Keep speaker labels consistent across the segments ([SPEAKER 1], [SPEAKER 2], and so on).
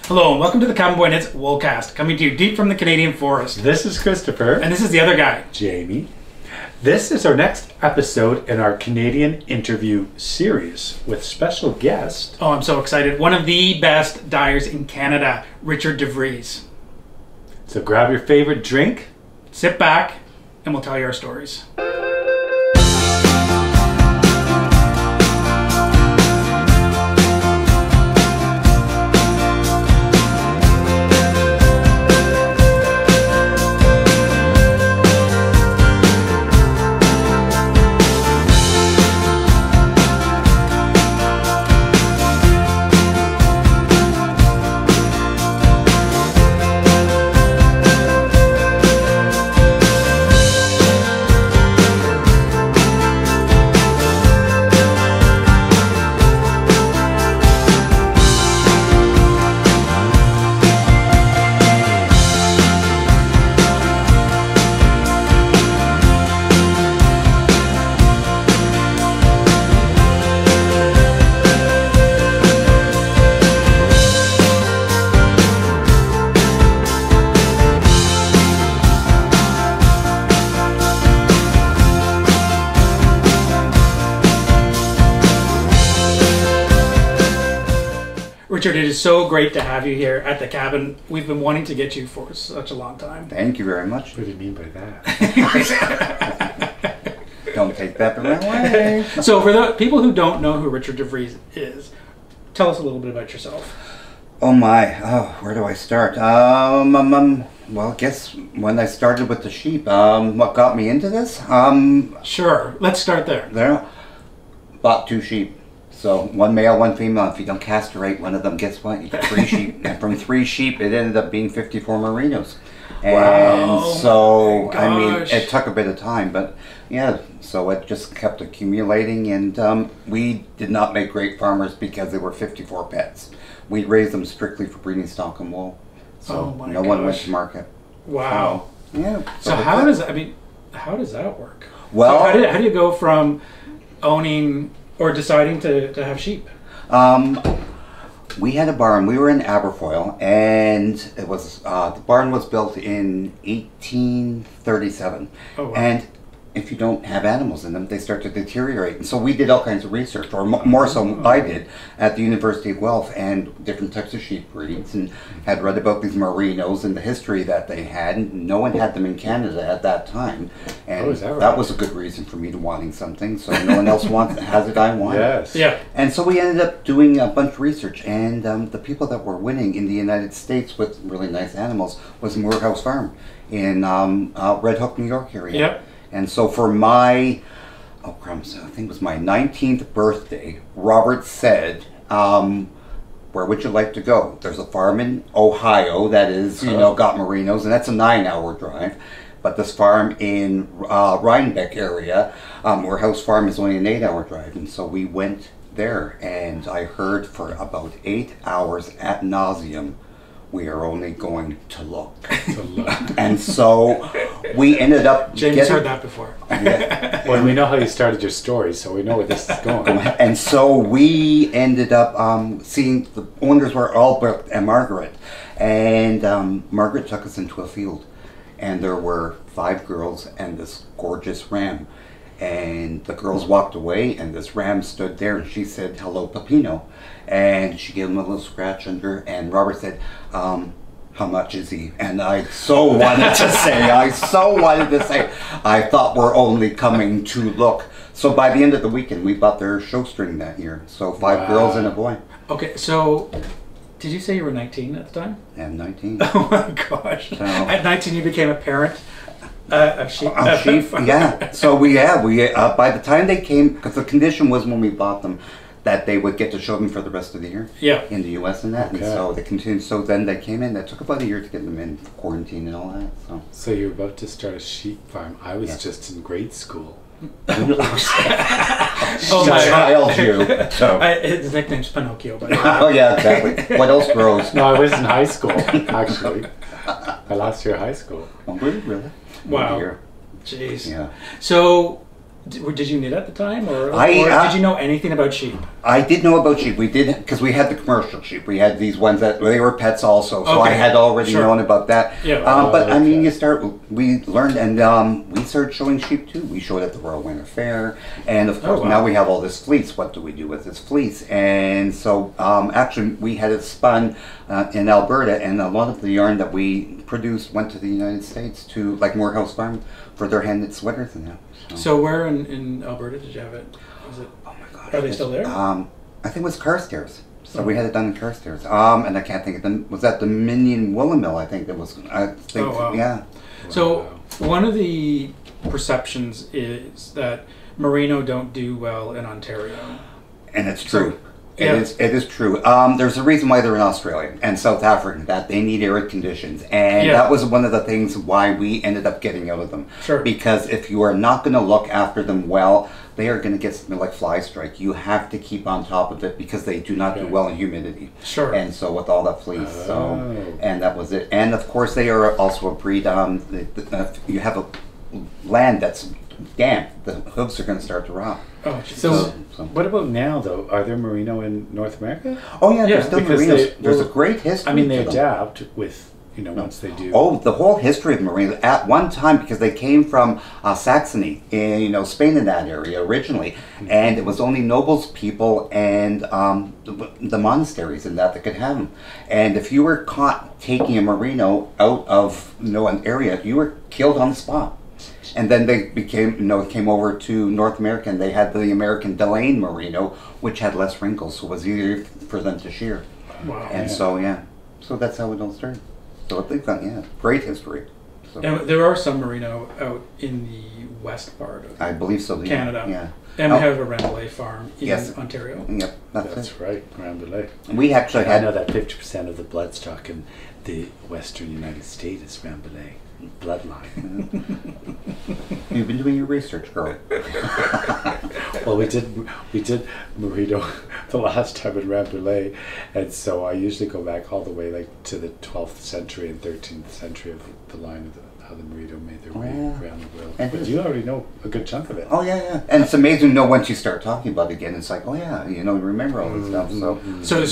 [SPEAKER 1] Hello and welcome to the Cabin Boy Knits Woolcast, coming to you deep from the Canadian forest.
[SPEAKER 2] This is Christopher.
[SPEAKER 1] And this is the other guy,
[SPEAKER 2] Jamie. This is our next episode in our Canadian interview series with special guest.
[SPEAKER 1] Oh, I'm so excited. One of the best dyers in Canada, Rhichard Devrieze.
[SPEAKER 2] So grab your favorite drink,
[SPEAKER 1] Sit back, and we'll tell you our stories. Rhichard, it is so great to have you here at the cabin. We've been wanting to get you for such a long time.
[SPEAKER 3] Thank you very much.
[SPEAKER 2] What do you mean by that?
[SPEAKER 3] Don't take that the wrong way.
[SPEAKER 1] So for the people who don't know who Rhichard Devrieze is, tell us a little bit about yourself.
[SPEAKER 3] Oh my, where do I start? Well, I guess when I started with the sheep, what got me into this?
[SPEAKER 1] Sure, let's start there.
[SPEAKER 3] Bought 2 sheep. So, 1 male, 1 female. If you don't castrate one of them, guess what? You get 3 sheep. And from 3 sheep, it ended up being 54 merinos. And
[SPEAKER 1] wow.
[SPEAKER 3] So, I mean, it took a bit of time, but yeah, so it just kept accumulating, and we did not make great farmers because there were 54 pets. We raised them strictly for breeding stock and wool. So, no one went to market.
[SPEAKER 1] Wow.
[SPEAKER 3] So, yeah.
[SPEAKER 1] So how does that work?
[SPEAKER 3] Well,
[SPEAKER 1] so how do you go from owning or deciding to have sheep?
[SPEAKER 3] We had a barn. We were in Aberfoyle, and it was the barn was built in 1837.
[SPEAKER 1] Oh, wow.
[SPEAKER 3] And if you don't have animals in them, they start to deteriorate. And so we did all kinds of research, or more so I did, at the University of Guelph, and different types of sheep breeds, and had read about these merinos and the history that they had. And no one had them in Canada at that time, and that was a good reason for me to wanting something. So no one else has it. I want.
[SPEAKER 2] Yes.
[SPEAKER 1] Yeah.
[SPEAKER 3] And so we ended up doing a bunch of research, and the people that were winning in the United States with really nice animals was Moorhouse Farm in Red Hook, New York area.
[SPEAKER 1] Yep.
[SPEAKER 3] And so for my, I think it was my 19th birthday, Robert said, where would you like to go? There's a farm in Ohio that is, got merinos, and that's a 9-hour drive. But this farm in Rhinebeck area, Moorhouse Farm, is only an 8-hour drive. And so we went there, and I heard for about 8 hours ad nauseum, we are only going to look. And so we ended up
[SPEAKER 1] James heard that before.
[SPEAKER 3] Yeah.
[SPEAKER 2] Well, we know how you started your story, so we know where this is going.
[SPEAKER 3] And so we ended up seeing the owners were Albert and Margaret. And Margaret took us into a field. And there were 5 girls and this gorgeous ram. And the girls walked away, and this ram stood there, and she said, "Hello, Peppino." And she gave him a little scratch under, and Robert said, "How much is he?" And I so wanted to say, I thought we're only coming to look. So by the end of the weekend, we bought their showstring that year. So 5 girls and a boy.
[SPEAKER 1] Okay, so did you say you were 19 at the time?
[SPEAKER 3] I'm 19.
[SPEAKER 1] Oh my gosh. So, at 19 you became a parent of sheep?
[SPEAKER 3] Of sheep, yeah. So we by the time they came, because the condition was when we bought them, that they would get to show them for the rest of the year in the U.S. and that. Okay. And so they continued. So then they came in. That took about a year to get them in quarantine and all that.
[SPEAKER 2] So you're about to start a sheep farm. I was just in grade school.
[SPEAKER 3] Oh my child, you. So.
[SPEAKER 1] His nickname's Pinocchio, by the way.
[SPEAKER 3] Oh yeah, exactly. What else grows?
[SPEAKER 2] No, I was in high school, actually. My last year of high school.
[SPEAKER 3] Oh, really?
[SPEAKER 1] Wow.
[SPEAKER 3] Oh,
[SPEAKER 1] jeez.
[SPEAKER 3] Yeah.
[SPEAKER 1] So Did you knit at the time, or
[SPEAKER 3] I,
[SPEAKER 1] did you know anything about sheep?
[SPEAKER 3] I did know about sheep. We did, because we had the commercial sheep. We had these ones that they were pets also, so I
[SPEAKER 1] Okay.
[SPEAKER 3] had already
[SPEAKER 1] Sure.
[SPEAKER 3] known about that.
[SPEAKER 1] Yeah.
[SPEAKER 3] But I mean,
[SPEAKER 2] Okay.
[SPEAKER 3] we learned, and we started showing sheep too. We showed at the Royal Winter Fair, and of course
[SPEAKER 1] wow.
[SPEAKER 3] now we have all this fleece. What do we do with this fleece? And so actually we had it spun in Alberta, and a lot of the yarn that we produced went to the United States to like Morehouse Farm for their hand knit sweaters and that.
[SPEAKER 1] So where in Alberta did you have it? Was it?
[SPEAKER 3] Oh my God!
[SPEAKER 1] Are they still there?
[SPEAKER 3] I think it was Carstairs. So we had it done in Carstairs. And I can't think of them. Was that Dominion Woolen Mill? I think that was. I think.
[SPEAKER 1] Oh, wow.
[SPEAKER 3] Yeah.
[SPEAKER 1] So one of the perceptions is that merino don't do well in Ontario.
[SPEAKER 3] And it's true.
[SPEAKER 1] Yeah.
[SPEAKER 3] It is true. There's a reason why they're in Australia and South Africa, that they need arid conditions. And
[SPEAKER 1] Yeah.
[SPEAKER 3] that was one of the things why we ended up getting out of them.
[SPEAKER 1] Sure.
[SPEAKER 3] Because if you are not going to look after them well, they are going to get something like fly strike. You have to keep on top of it because they do not do
[SPEAKER 2] Okay.
[SPEAKER 3] well in humidity.
[SPEAKER 1] Sure.
[SPEAKER 3] And so with all that fleece,
[SPEAKER 2] Oh.
[SPEAKER 3] and that was it. And of course they are also a breed, you have a land that's damp, the hooves are going to start to rot.
[SPEAKER 1] Oh, geez.
[SPEAKER 2] So,
[SPEAKER 3] So-
[SPEAKER 2] what about now, though? Are there merino in North America?
[SPEAKER 3] Oh yeah,
[SPEAKER 1] Yeah,
[SPEAKER 3] there's still
[SPEAKER 2] because
[SPEAKER 3] merinos.
[SPEAKER 2] they-
[SPEAKER 3] There's a
[SPEAKER 2] well,
[SPEAKER 3] great history.
[SPEAKER 2] I mean, they
[SPEAKER 3] to them.
[SPEAKER 2] adapt with, once they do.
[SPEAKER 3] Oh, the whole history of merino at one time, because they came from Saxony in Spain in that area originally, and it was only nobles, people, and the monasteries and that could have them. And if you were caught taking a merino out of an area, you were killed on the spot. And then they came over to North America, and they had the American Delaine merino, which had less wrinkles, so it was easier for them to shear.
[SPEAKER 1] Wow.
[SPEAKER 3] And so that's how it all started. So they've got great history. So
[SPEAKER 1] And there are some merino out in the west part of
[SPEAKER 3] I believe so.
[SPEAKER 1] Canada.
[SPEAKER 3] Yeah.
[SPEAKER 1] And we
[SPEAKER 3] Oh.
[SPEAKER 1] have a Rambouillet farm in
[SPEAKER 3] Yes.
[SPEAKER 1] Ontario.
[SPEAKER 3] Yep. That's
[SPEAKER 2] That's
[SPEAKER 3] it.
[SPEAKER 2] right, Rambouillet.
[SPEAKER 3] We actually
[SPEAKER 2] I know
[SPEAKER 3] had.
[SPEAKER 2] that 50% of the bloodstock in the western United States is Rambouillet bloodline.
[SPEAKER 3] You've been doing your research, girl.
[SPEAKER 2] Well, we did merino the last time in Rambouillet, and so I usually go back all the way like to the 12th century and 13th century of the line of how the merino made their way
[SPEAKER 3] Yeah.
[SPEAKER 2] around the world.
[SPEAKER 3] And
[SPEAKER 2] But you already know a good chunk of it.
[SPEAKER 3] Oh yeah. And it's amazing to know once you start talking about it again. It's like, oh yeah, remember all this stuff. So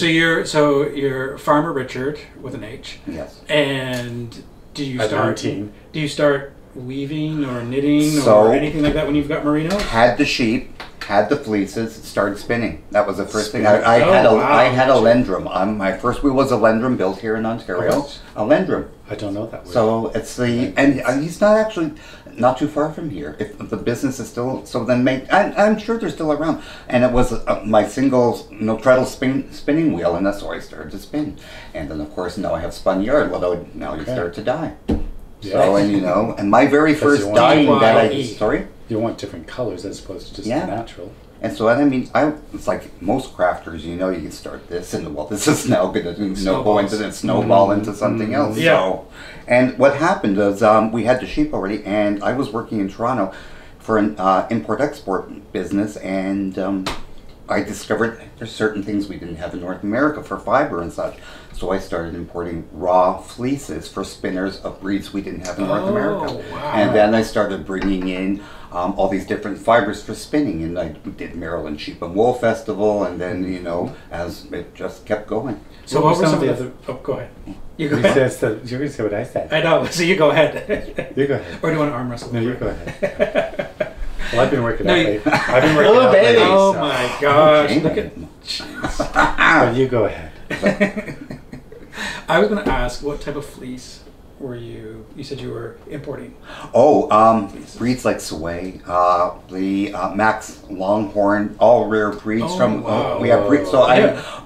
[SPEAKER 1] So you're Farmer Richard with an H,
[SPEAKER 3] yes.
[SPEAKER 1] and do you
[SPEAKER 2] At
[SPEAKER 1] start
[SPEAKER 2] 19.
[SPEAKER 1] do you start weaving or knitting
[SPEAKER 3] So-
[SPEAKER 1] or anything like that when you've got merino?
[SPEAKER 3] Had the sheep, had the fleeces, started spinning. That was the first thing.
[SPEAKER 2] Spinning.
[SPEAKER 3] I had
[SPEAKER 1] Oh, wow.
[SPEAKER 3] I had a lendrum. My first wheel was a lendrum built here in Ontario.
[SPEAKER 2] What?
[SPEAKER 3] A lendrum.
[SPEAKER 2] I don't know that word.
[SPEAKER 3] So it's and he's not too far from here. If the business is still, so then I'm sure they're still around. And it was my single treadle spinning wheel, and that's where I started to spin. And then of course now I have spun yarn, although now you
[SPEAKER 2] Okay.
[SPEAKER 3] start to dye.
[SPEAKER 2] Yeah.
[SPEAKER 3] So and my very
[SPEAKER 2] Because
[SPEAKER 3] first
[SPEAKER 2] you want
[SPEAKER 3] dyeing that I
[SPEAKER 1] DYE.
[SPEAKER 3] sorry.
[SPEAKER 2] You want different colors as opposed to just
[SPEAKER 3] Yeah.
[SPEAKER 2] the natural.
[SPEAKER 3] And so it's like most crafters, you can start this, and well, this is now going to go
[SPEAKER 1] Snowballs.
[SPEAKER 3] into snowball into something else.
[SPEAKER 1] Yeah.
[SPEAKER 3] So, and what happened is we had the sheep already, and I was working in Toronto for an import-export business, and I discovered there's certain things we didn't have in North America for fiber and such. So I started importing raw fleeces for spinners of breeds we didn't have in North America.
[SPEAKER 1] Wow.
[SPEAKER 3] And then I started bringing in all these different fibers for spinning, and I did Maryland Sheep and Wool Festival, and then as it just kept going.
[SPEAKER 1] So
[SPEAKER 2] What
[SPEAKER 1] what
[SPEAKER 2] were
[SPEAKER 1] were
[SPEAKER 2] some
[SPEAKER 1] some
[SPEAKER 2] of
[SPEAKER 1] of the? Oh, go ahead. You go
[SPEAKER 2] You
[SPEAKER 1] ahead.
[SPEAKER 2] said, you're going to say what I said.
[SPEAKER 1] I know. So you go ahead.
[SPEAKER 2] You go ahead.
[SPEAKER 1] Or do you want to arm wrestle?
[SPEAKER 2] No, you go ahead. Well, I've been working
[SPEAKER 1] No,
[SPEAKER 2] out
[SPEAKER 1] you-
[SPEAKER 2] late. I've been working
[SPEAKER 3] Oh,
[SPEAKER 2] out
[SPEAKER 3] baby.
[SPEAKER 2] late.
[SPEAKER 1] Oh
[SPEAKER 2] so-
[SPEAKER 1] my gosh!
[SPEAKER 3] Okay.
[SPEAKER 1] Look at.
[SPEAKER 2] But you go ahead.
[SPEAKER 1] I was going to ask, what type of fleece were you? You said you were importing.
[SPEAKER 3] Breeds like Sway, the Max Longhorn, all rare breeds
[SPEAKER 1] Oh,
[SPEAKER 3] from.
[SPEAKER 1] wow.
[SPEAKER 3] We have breeds. So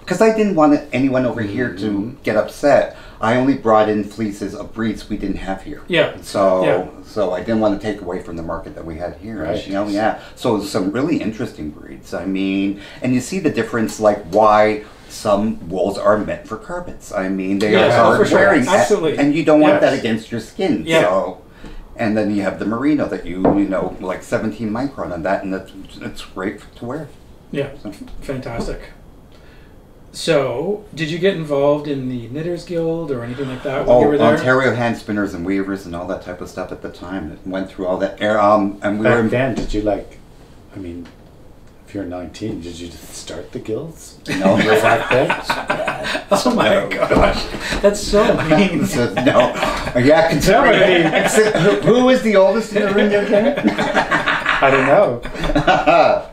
[SPEAKER 3] because I didn't want anyone over here to get upset, I only brought in fleeces of breeds we didn't have here.
[SPEAKER 1] Yeah.
[SPEAKER 3] So I didn't want to take away from the market that we had here.
[SPEAKER 2] Right.
[SPEAKER 3] So some really interesting breeds. I mean, and you see the difference, like why some wools are meant for carpets. I mean, they
[SPEAKER 1] Yes,
[SPEAKER 3] are
[SPEAKER 1] oh, for
[SPEAKER 3] hard
[SPEAKER 1] sure.
[SPEAKER 3] wearing,
[SPEAKER 1] Absolutely.
[SPEAKER 3] and you don't want
[SPEAKER 1] Yes.
[SPEAKER 3] that against your skin.
[SPEAKER 1] Yeah.
[SPEAKER 3] So, and then you have the merino that like 17 micron on that, and it's great to wear.
[SPEAKER 1] Yeah.
[SPEAKER 3] So,
[SPEAKER 1] Fantastic. So, did you get involved in the Knitters Guild or anything like that when you were there?
[SPEAKER 3] Ontario Hand Spinners and Weavers and all that type of stuff at the time. It went through all that. And we were
[SPEAKER 2] Back then, did you I mean, if you're 19, did you just start the guilds?
[SPEAKER 3] No,
[SPEAKER 2] You're back then?
[SPEAKER 1] Oh my gosh, that's so mean.
[SPEAKER 3] So, no. Yeah, considering who is the oldest in the room again?
[SPEAKER 2] I don't know.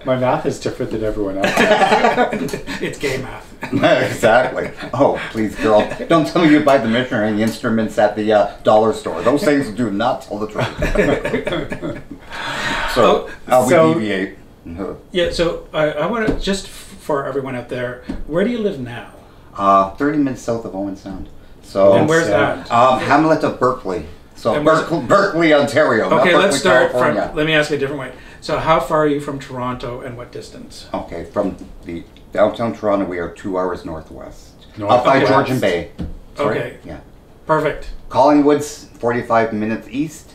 [SPEAKER 2] My math is different than everyone else.
[SPEAKER 1] It's gay math.
[SPEAKER 3] Exactly. Oh, please, girl, don't tell me you buy the measuring instruments at the dollar store. Those things do not tell the truth. So, we deviate.
[SPEAKER 1] Yeah, so I want to, just for everyone out there, where do you live now?
[SPEAKER 3] 30 minutes south of Owen Sound. So,
[SPEAKER 1] And where's that?
[SPEAKER 3] Hamlet of Berkeley. So
[SPEAKER 1] And where's-
[SPEAKER 3] Berkeley, Ontario. not
[SPEAKER 1] Okay,
[SPEAKER 3] Berkeley,
[SPEAKER 1] let's start
[SPEAKER 3] California.
[SPEAKER 1] from, let me ask you a different way. So how far are you from Toronto and what distance?
[SPEAKER 3] Okay, from the downtown Toronto, we are 2 hours northwest.
[SPEAKER 2] North-
[SPEAKER 3] Up by
[SPEAKER 1] okay.
[SPEAKER 3] Georgian Bay. Sorry?
[SPEAKER 1] Okay.
[SPEAKER 3] Yeah.
[SPEAKER 1] Perfect.
[SPEAKER 3] Collingwood's 45 minutes east,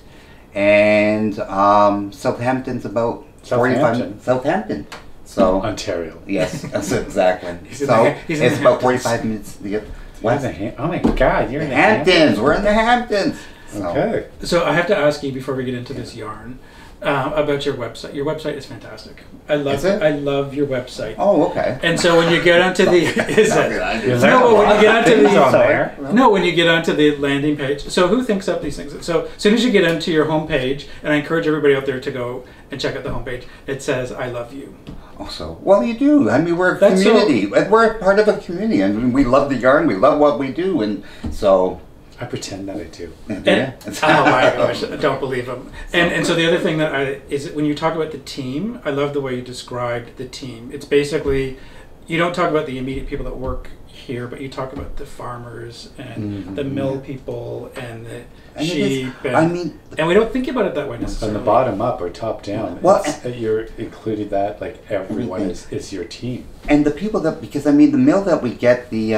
[SPEAKER 3] and Southampton's about 45 minutes. Southampton. So,
[SPEAKER 2] Ontario.
[SPEAKER 3] yes, that's exactly.
[SPEAKER 1] He's in
[SPEAKER 3] So,
[SPEAKER 1] the- he's in
[SPEAKER 3] it's
[SPEAKER 1] the
[SPEAKER 3] about
[SPEAKER 1] Hamptons.
[SPEAKER 3] 45 minutes.
[SPEAKER 2] You're
[SPEAKER 3] West.
[SPEAKER 2] in the oh my God, you're in the
[SPEAKER 3] Hamptons. We're in the Hamptons. So,
[SPEAKER 2] Okay.
[SPEAKER 1] So I have to ask you before we get into this yarn about your website. Your website is fantastic. I love
[SPEAKER 3] Is it?
[SPEAKER 1] I love your website.
[SPEAKER 3] Oh, okay.
[SPEAKER 1] And so when you get onto the is it?
[SPEAKER 2] You
[SPEAKER 1] No,
[SPEAKER 2] learn a
[SPEAKER 1] when
[SPEAKER 2] lot
[SPEAKER 1] you get
[SPEAKER 2] of
[SPEAKER 1] onto
[SPEAKER 2] things
[SPEAKER 1] the
[SPEAKER 2] on there.
[SPEAKER 1] no, when you get onto the landing page. So who thinks up these things? So as soon as you get onto your homepage, and I encourage everybody out there to go and check out the homepage, it says "I love you."
[SPEAKER 3] Also, well, you do. I mean, we're a
[SPEAKER 1] That's
[SPEAKER 3] community. We're part of a community, and we love the yarn. We love what we do, and so.
[SPEAKER 2] I pretend that I do.
[SPEAKER 1] And, oh my gosh, I don't believe them. And so the other thing that is when you talk about the team, I love the way you described the team. It's basically, you don't talk about the immediate people that work here, but you talk about the farmers and the mill people and the
[SPEAKER 3] And it
[SPEAKER 1] sheep.
[SPEAKER 3] is- I mean,
[SPEAKER 1] and we don't think about it that way
[SPEAKER 2] From
[SPEAKER 1] necessarily.
[SPEAKER 2] the bottom up or top down,
[SPEAKER 3] Well,
[SPEAKER 2] you're included that like everyone is your team.
[SPEAKER 3] and the people that, because I mean, the mill that we get the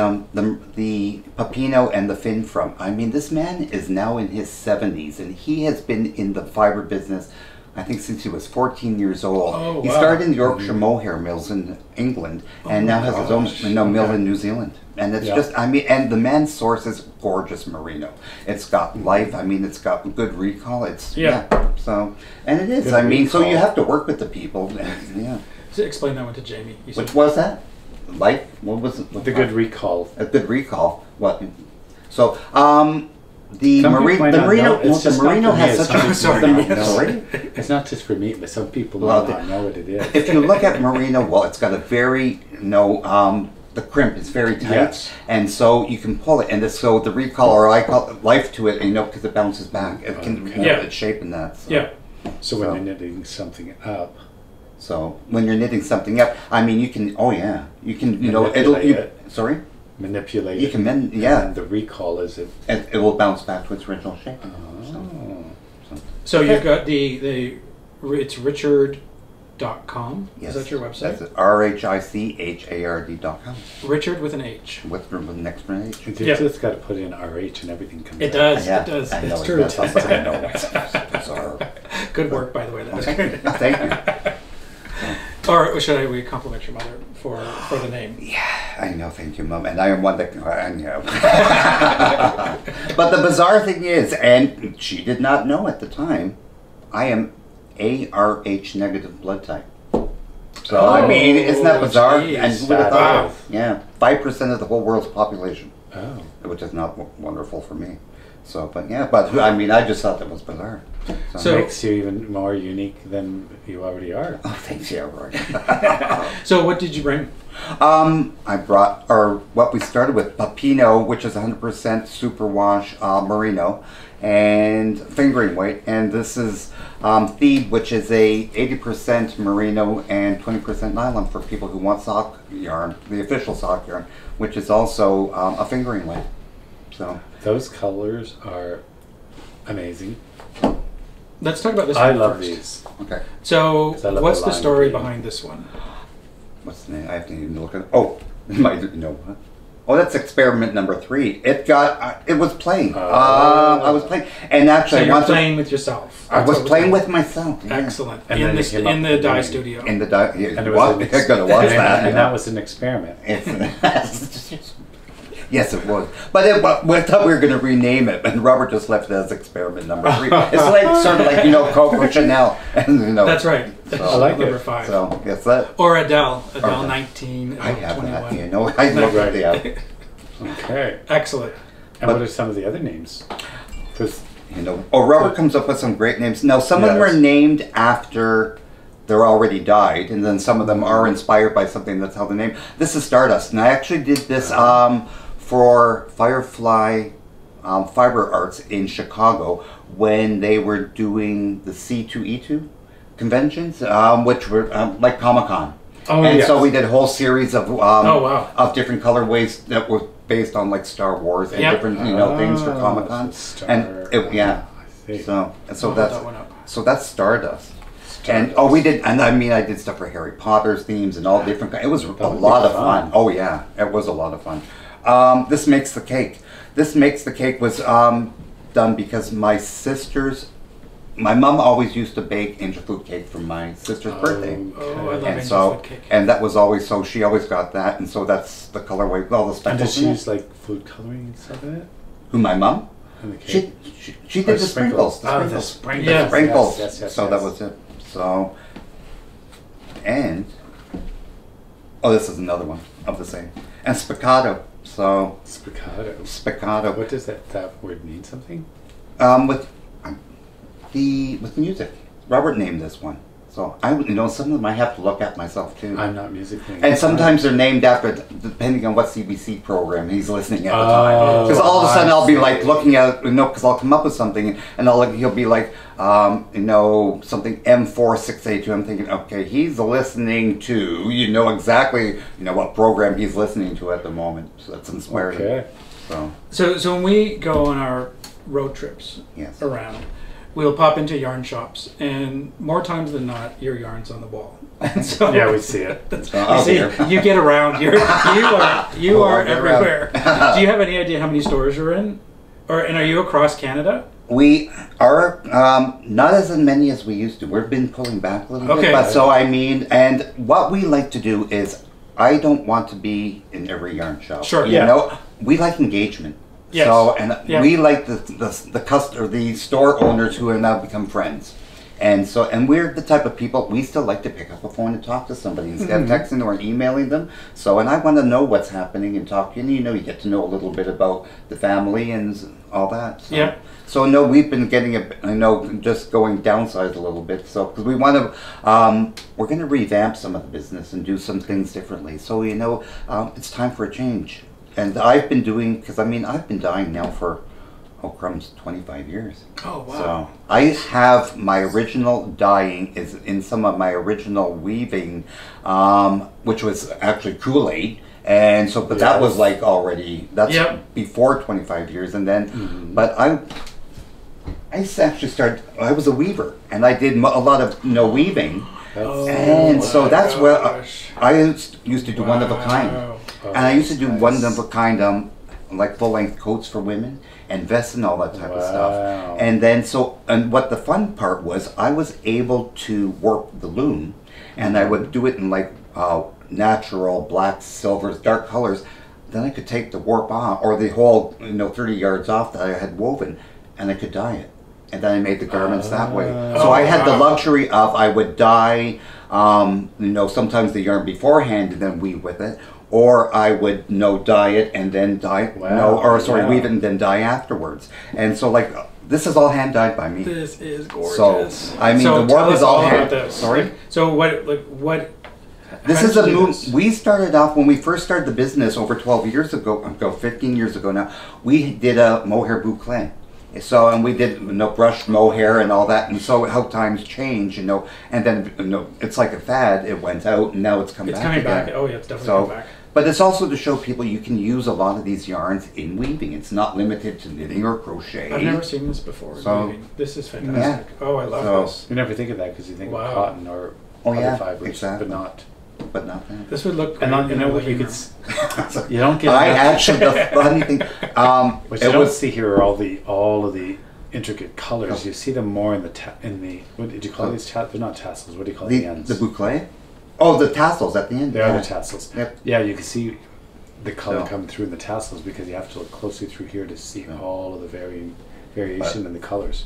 [SPEAKER 3] Papino and the Fin from, I mean, this man is now in his 70s, and he has been in the fiber business, I think, since he was 14 years old.
[SPEAKER 1] Oh,
[SPEAKER 3] He
[SPEAKER 1] wow.
[SPEAKER 3] started in the Yorkshire Mohair Mills in England, and now has his own mill in New Zealand. And it's
[SPEAKER 2] Yeah.
[SPEAKER 3] just, I mean, and the man's source is gorgeous merino. It's got life. I mean, it's got good recall. It's
[SPEAKER 1] Yeah.
[SPEAKER 3] So, and it is.
[SPEAKER 2] Good
[SPEAKER 3] I mean, so you
[SPEAKER 2] recall.
[SPEAKER 3] have to work with the people. And, yeah.
[SPEAKER 1] So explain that one to Jamie. You said-
[SPEAKER 3] Which was that? Life? What was it?
[SPEAKER 2] The good recall.
[SPEAKER 3] A good recall. What? So, the
[SPEAKER 2] Some people might not
[SPEAKER 3] merino.
[SPEAKER 2] know. It's
[SPEAKER 3] Well, the
[SPEAKER 2] just not
[SPEAKER 3] merino
[SPEAKER 2] for me,
[SPEAKER 3] has
[SPEAKER 2] it's
[SPEAKER 3] such a
[SPEAKER 2] not
[SPEAKER 1] Sorry.
[SPEAKER 3] Sorry.
[SPEAKER 2] It's not just for me, but some people
[SPEAKER 3] Well,
[SPEAKER 2] might not know what it is.
[SPEAKER 3] If you look at merino, well, it's got a very the crimp is very tight,
[SPEAKER 2] Yes.
[SPEAKER 3] and so you can pull it, and so the recall, or I call it life to it, because it bounces back. It can
[SPEAKER 2] Okay.
[SPEAKER 3] hold
[SPEAKER 1] Yeah.
[SPEAKER 3] its shape in that. So.
[SPEAKER 1] Yeah.
[SPEAKER 2] So when you're knitting something up,
[SPEAKER 3] So when you're knitting something up, I mean, you can. Oh yeah, you can. It'll.
[SPEAKER 2] Manipulate it.
[SPEAKER 3] Sorry.
[SPEAKER 2] manipulate
[SPEAKER 3] You
[SPEAKER 2] it.
[SPEAKER 3] can mend. Yeah.
[SPEAKER 2] And the recall is it.
[SPEAKER 3] It will bounce back to its original shape.
[SPEAKER 2] Oh.
[SPEAKER 1] So you've got it's Rhichard.com.
[SPEAKER 3] Yes.
[SPEAKER 1] Is that your website?
[SPEAKER 3] That's RHICHARD.com.
[SPEAKER 1] Richard with an H.
[SPEAKER 3] With the next one H.
[SPEAKER 2] You
[SPEAKER 1] Yeah.
[SPEAKER 2] just got to put in RH and everything comes
[SPEAKER 1] It
[SPEAKER 2] out.
[SPEAKER 1] does.
[SPEAKER 3] Yeah,
[SPEAKER 1] It does.
[SPEAKER 3] I know.
[SPEAKER 1] It's true.
[SPEAKER 3] That's something I know. Sorry.
[SPEAKER 1] Good work, by the way. That was good.
[SPEAKER 3] Thank you.
[SPEAKER 1] Or should we compliment your mother for the name?
[SPEAKER 3] Yeah, I know. Thank you, Mom. And I am one that I know. But the bizarre thing is, and she did not know at the time, I am ARH negative blood type. So I mean, isn't that bizarre?
[SPEAKER 1] geez.
[SPEAKER 3] And who would have
[SPEAKER 2] Wow.
[SPEAKER 3] thought? Yeah, 5% of the whole world's population,
[SPEAKER 2] Oh.
[SPEAKER 3] which is not wonderful for me. So, but yeah, but I mean, I just thought that was bizarre.
[SPEAKER 1] So-
[SPEAKER 2] Makes you even more unique than you already are.
[SPEAKER 3] Oh, thanks, yeah, right.
[SPEAKER 1] So what did you bring?
[SPEAKER 3] I brought, or what we started with, Papino, which is 100% superwash merino, and fingering weight, and this is Thebe, which is a 80% merino and 20% nylon for people who want sock yarn, the official sock yarn, which is also a fingering weight. So
[SPEAKER 2] Those colors are amazing.
[SPEAKER 1] Let's talk about this
[SPEAKER 2] I
[SPEAKER 1] one
[SPEAKER 2] love
[SPEAKER 1] first.
[SPEAKER 2] these.
[SPEAKER 3] okay,
[SPEAKER 1] So
[SPEAKER 2] 'Cause I love
[SPEAKER 1] what's
[SPEAKER 2] the
[SPEAKER 1] the
[SPEAKER 2] lime
[SPEAKER 1] story
[SPEAKER 2] green.
[SPEAKER 1] behind this one?
[SPEAKER 3] what's the name? I have to even look at. Oh, you know what? Oh, that's experiment number 3. It got. It was playing. I was playing, and
[SPEAKER 1] So
[SPEAKER 3] actually,
[SPEAKER 1] you're
[SPEAKER 3] once
[SPEAKER 1] playing with yourself.
[SPEAKER 3] I
[SPEAKER 1] That's
[SPEAKER 3] was
[SPEAKER 1] what
[SPEAKER 3] playing
[SPEAKER 1] we're
[SPEAKER 3] with myself. Yeah.
[SPEAKER 1] Excellent.
[SPEAKER 2] And
[SPEAKER 1] in
[SPEAKER 2] then
[SPEAKER 1] the
[SPEAKER 2] it came up
[SPEAKER 1] in the
[SPEAKER 2] with
[SPEAKER 1] dye
[SPEAKER 2] name.
[SPEAKER 1] studio.
[SPEAKER 3] In the
[SPEAKER 2] And it
[SPEAKER 3] what?
[SPEAKER 2] was
[SPEAKER 3] It was that.
[SPEAKER 2] and
[SPEAKER 3] Yeah.
[SPEAKER 2] that was an experiment.
[SPEAKER 3] It's, Yes, it was. But we thought we were going to rename it, and Robert just left it as experiment number 3. It's like sort of like, you know, Coco Chanel, and you know.
[SPEAKER 1] That's right.
[SPEAKER 3] So,
[SPEAKER 2] I like
[SPEAKER 1] number
[SPEAKER 2] it.
[SPEAKER 1] 5.
[SPEAKER 3] So yes, that.
[SPEAKER 1] Or Adele 19,
[SPEAKER 3] I have
[SPEAKER 1] 21.
[SPEAKER 3] that. You know, I love
[SPEAKER 2] Right.
[SPEAKER 3] it.
[SPEAKER 2] Okay.
[SPEAKER 1] Excellent.
[SPEAKER 2] And what are some of the other names? 'Cause
[SPEAKER 3] You know, Robert comes up with some great names. Now, some of them
[SPEAKER 2] Yes.
[SPEAKER 3] are named after they're already died, and then some of them are inspired by something. That's how the name. This is Stardust, and I actually did this for Firefly Fiber Arts in Chicago when they were doing the C2E2 conventions, which were like Comic-Con.
[SPEAKER 2] Oh,
[SPEAKER 3] and
[SPEAKER 2] yes.
[SPEAKER 3] so we did a whole series of
[SPEAKER 1] wow.
[SPEAKER 3] of different colorways that were based on like Star Wars and
[SPEAKER 1] Yep.
[SPEAKER 3] different things for Comic Con. And yeah,
[SPEAKER 2] I see.
[SPEAKER 3] so
[SPEAKER 1] I'll
[SPEAKER 3] that's
[SPEAKER 1] hold that one up.
[SPEAKER 3] that's Stardust. And we did, and I mean I did stuff for Harry Potter's themes and all different. It was a
[SPEAKER 2] would
[SPEAKER 3] lot
[SPEAKER 2] be
[SPEAKER 3] of
[SPEAKER 2] fun.
[SPEAKER 3] fun. Oh yeah, it was a lot of fun. This makes the cake. This makes the cake was done because my mom always used to bake angel food cake for my sister's birthday.
[SPEAKER 1] Oh, I love
[SPEAKER 3] And
[SPEAKER 1] angel
[SPEAKER 3] so,
[SPEAKER 1] food cake.
[SPEAKER 3] and that was always, so she always got that, and so that's the colorway with all the
[SPEAKER 2] And does
[SPEAKER 3] speckles
[SPEAKER 2] she
[SPEAKER 3] in it.
[SPEAKER 2] use like food coloring and stuff in it?
[SPEAKER 3] Who, my mom?
[SPEAKER 2] In the cake?
[SPEAKER 3] She
[SPEAKER 2] Or
[SPEAKER 3] did the sprinkles.
[SPEAKER 2] Oh, the sprinkles.
[SPEAKER 1] Yes.
[SPEAKER 3] The sprinkles.
[SPEAKER 2] Yes,
[SPEAKER 3] So that was it. So, and, oh, this is another one of the same. And spiccato. So,
[SPEAKER 2] Spiccato.
[SPEAKER 3] spiccato.
[SPEAKER 2] What does that word mean? Something?
[SPEAKER 3] With music. Robert named this one. So some of them I have to look at myself too.
[SPEAKER 2] I'm not musically.
[SPEAKER 3] And sometimes they're named after, depending on what CBC program he's listening at the
[SPEAKER 2] Oh,
[SPEAKER 3] time. Because all of a sudden I'll be
[SPEAKER 2] I
[SPEAKER 3] like
[SPEAKER 2] see.
[SPEAKER 3] looking at, because I'll come up with something, and he'll be like, something M4682. I'm thinking, okay, he's listening to, exactly, what program he's listening to at the moment. So that's inspiring.
[SPEAKER 2] Okay.
[SPEAKER 1] So when we go on our road trips
[SPEAKER 3] Yes.
[SPEAKER 1] around, we'll pop into yarn shops, and more times than not, your yarn's on the wall. And so
[SPEAKER 2] Yeah, we see it.
[SPEAKER 3] I'll
[SPEAKER 1] you see,
[SPEAKER 3] be here.
[SPEAKER 1] you get around. You are
[SPEAKER 3] I'll get around.
[SPEAKER 1] everywhere. Do you have any idea how many stores you're in, and are you across Canada?
[SPEAKER 3] We are not as many as we used to. We've been pulling back a little
[SPEAKER 1] Okay.
[SPEAKER 3] bit. But so and what we like to do is, I don't want to be in every yarn shop.
[SPEAKER 1] Sure.
[SPEAKER 3] You we like engagement.
[SPEAKER 1] Yes.
[SPEAKER 3] So we like the store owners who have now become friends. And we're the type of people, we still like to pick up a phone and talk to somebody instead of texting or emailing them. So, and I want to know what's happening and talk, and you get to know a little bit about the family and all that. So.
[SPEAKER 1] Yeah.
[SPEAKER 3] So no, we've been getting just going downsize a little bit. So because we want to, we're going to revamp some of the business and do some things differently. So it's time for a change. And I've been doing, because I've been dyeing now for, 25 years.
[SPEAKER 1] Oh wow!
[SPEAKER 3] So I have my original dyeing is in some of my original weaving, which was actually Kool-Aid. And so, but that was like already, that's before 25 years. And then, but I actually started, I was a weaver, and I did a lot of weaving. And so that's where I used to do one of a kind. And I used to do one of a kind, like full-length coats for women and vests and all that type of stuff. And then and what the fun part was, I was able to warp the loom, and I would do it in like natural blacks, silvers, dark colors. Then I could take the warp off, or the whole 30 yards off that I had woven, and I could dye it. And then I made the garments that way. So I had the luxury of, I would dye, sometimes the yarn beforehand and then weave with it, or I would dye it and then dye, weave it and then dye afterwards. And so this is all hand dyed by me.
[SPEAKER 1] This is gorgeous.
[SPEAKER 3] So the
[SPEAKER 1] tell
[SPEAKER 3] warp
[SPEAKER 1] us
[SPEAKER 3] is all
[SPEAKER 1] all
[SPEAKER 3] hand.
[SPEAKER 1] about this.
[SPEAKER 3] Sorry.
[SPEAKER 1] So what?
[SPEAKER 3] This
[SPEAKER 1] how
[SPEAKER 3] is
[SPEAKER 1] did
[SPEAKER 3] a
[SPEAKER 1] you do
[SPEAKER 3] move.
[SPEAKER 1] this?
[SPEAKER 3] We started off when we first started the business over 12 years ago, 15 years ago now. We did a mohair boucle. So, and we did brushed mohair and all that, and so how times change, and then it's like a fad. It went out, and now it's coming back again.
[SPEAKER 1] Oh yeah, it's definitely coming back.
[SPEAKER 3] But it's also to show people you can use a lot of these yarns in weaving. It's not limited to knitting or crochet.
[SPEAKER 1] I've never seen this before.
[SPEAKER 3] So,
[SPEAKER 1] weaving. This is fantastic.
[SPEAKER 3] Yeah.
[SPEAKER 1] Oh, I love this.
[SPEAKER 2] You never think of that because you think of cotton or other fibers,
[SPEAKER 3] exactly.
[SPEAKER 2] but not that.
[SPEAKER 1] This would look great.
[SPEAKER 2] And you know what you could. You don't get.
[SPEAKER 3] I actually the funny thing.
[SPEAKER 2] What you don't see here are all of the intricate colors. You see them more in the what did you call these? They're not tassels. What do you call the ends?
[SPEAKER 3] The boucle. Oh, the tassels at the end.
[SPEAKER 2] They are the tassels.
[SPEAKER 3] Yep.
[SPEAKER 2] Yeah, you can see the color come through in the tassels, because you have to look closely through here to see all of the variation in the colors.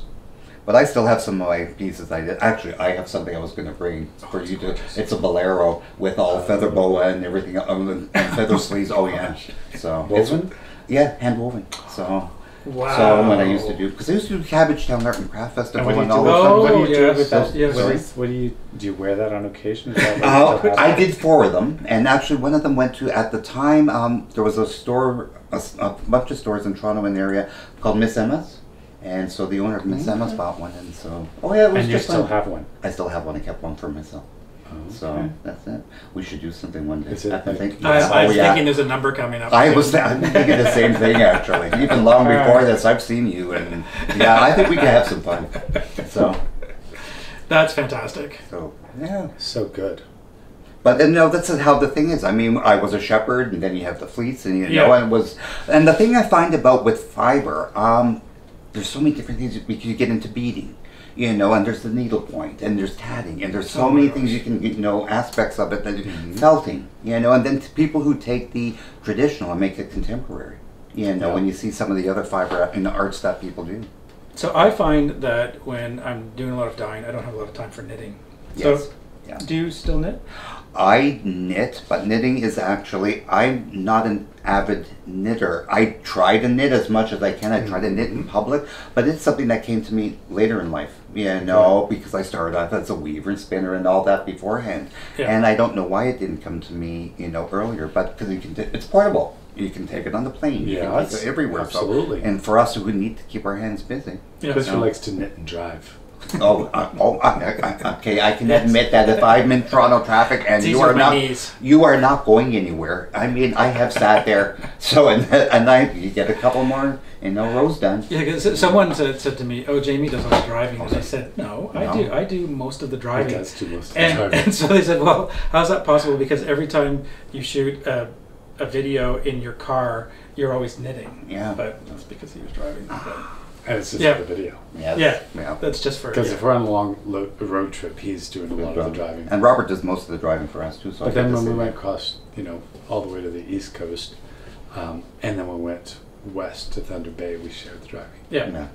[SPEAKER 3] But I still have some of my pieces I did. Actually, I have something I was going to bring for you to. It's a bolero with all feather boa and everything, and feather sleeves. Oh yeah. So
[SPEAKER 2] Woven?
[SPEAKER 3] Yeah, hand woven. So.
[SPEAKER 1] Wow.
[SPEAKER 3] So when I used to do, because I used to do Cabbage Town Art and Craft Festival and all
[SPEAKER 1] Oh,
[SPEAKER 3] that.
[SPEAKER 2] What do you do
[SPEAKER 1] yes,
[SPEAKER 2] with that?
[SPEAKER 1] yes.
[SPEAKER 2] What do you wear that on occasion? Is that what you still have?
[SPEAKER 3] I did 4 of them, and actually one of them went to, at the time, there was a store, a bunch of stores in Toronto and area called Miss Emma's, and so the owner of Miss Emma's bought one, and so, oh yeah, it was
[SPEAKER 2] And you
[SPEAKER 3] just
[SPEAKER 2] still
[SPEAKER 3] fun.
[SPEAKER 2] have one?
[SPEAKER 3] I still have one. I kept one for myself. So that's it. We should do something one day.
[SPEAKER 2] Is it
[SPEAKER 3] I think.
[SPEAKER 1] I was
[SPEAKER 3] yeah.
[SPEAKER 1] thinking there's a number coming up.
[SPEAKER 3] I'm thinking the same thing actually. Even long before this, I've seen you, and yeah, I think we can have some fun. So
[SPEAKER 1] That's fantastic.
[SPEAKER 3] So yeah.
[SPEAKER 2] So good.
[SPEAKER 3] But that's how the thing is. I mean, I was a shepherd, and then you have the fleece, and you know, and the thing I find about with fiber, there's so many different things you get into beading. You know, and there's the needle point, and there's tatting, and there's so many things you can, aspects of it that felting, and then people who take the traditional and make it contemporary, when you see some of the other fiber in the arts that people do.
[SPEAKER 1] So I find that when I'm doing a lot of dyeing, I don't have a lot of time for knitting.
[SPEAKER 3] Yes.
[SPEAKER 1] So do you still knit?
[SPEAKER 3] I knit, but knitting is actually, I'm not an avid knitter. I try to knit as much as I can. I try to knit in public, but it's something that came to me later in life, because I started off as a weaver and spinner and all that beforehand.
[SPEAKER 1] Yeah.
[SPEAKER 3] And I don't know why it didn't come to me, earlier, but because it's portable. You can take it on the plane. You can take it everywhere.
[SPEAKER 2] Absolutely.
[SPEAKER 3] So, and for us who need to keep our hands busy.
[SPEAKER 2] Christopher likes to knit and drive.
[SPEAKER 3] Okay. I can admit that if I'm in Toronto traffic and you are not going anywhere. I mean, I have sat there. So and you get a couple more, rows done.
[SPEAKER 1] Yeah, because someone said to me, "Oh, Jamie does all the driving," and I said, "No, I do most of the driving."
[SPEAKER 2] He does do most of the driving.
[SPEAKER 1] And so they said, "Well, how's that possible? Because every time you shoot a video in your car, you're always knitting."
[SPEAKER 3] Yeah,
[SPEAKER 1] but that's because he was driving.
[SPEAKER 2] And it's just for the video.
[SPEAKER 3] Yeah,
[SPEAKER 1] that's just for.
[SPEAKER 2] Because if we're on a long road trip, he's doing a lot of the driving.
[SPEAKER 3] And Robert does most of the driving for us too. So
[SPEAKER 2] but then when we went across, all the way to the East Coast, and then we went west to Thunder Bay, we shared the driving.
[SPEAKER 1] Yeah.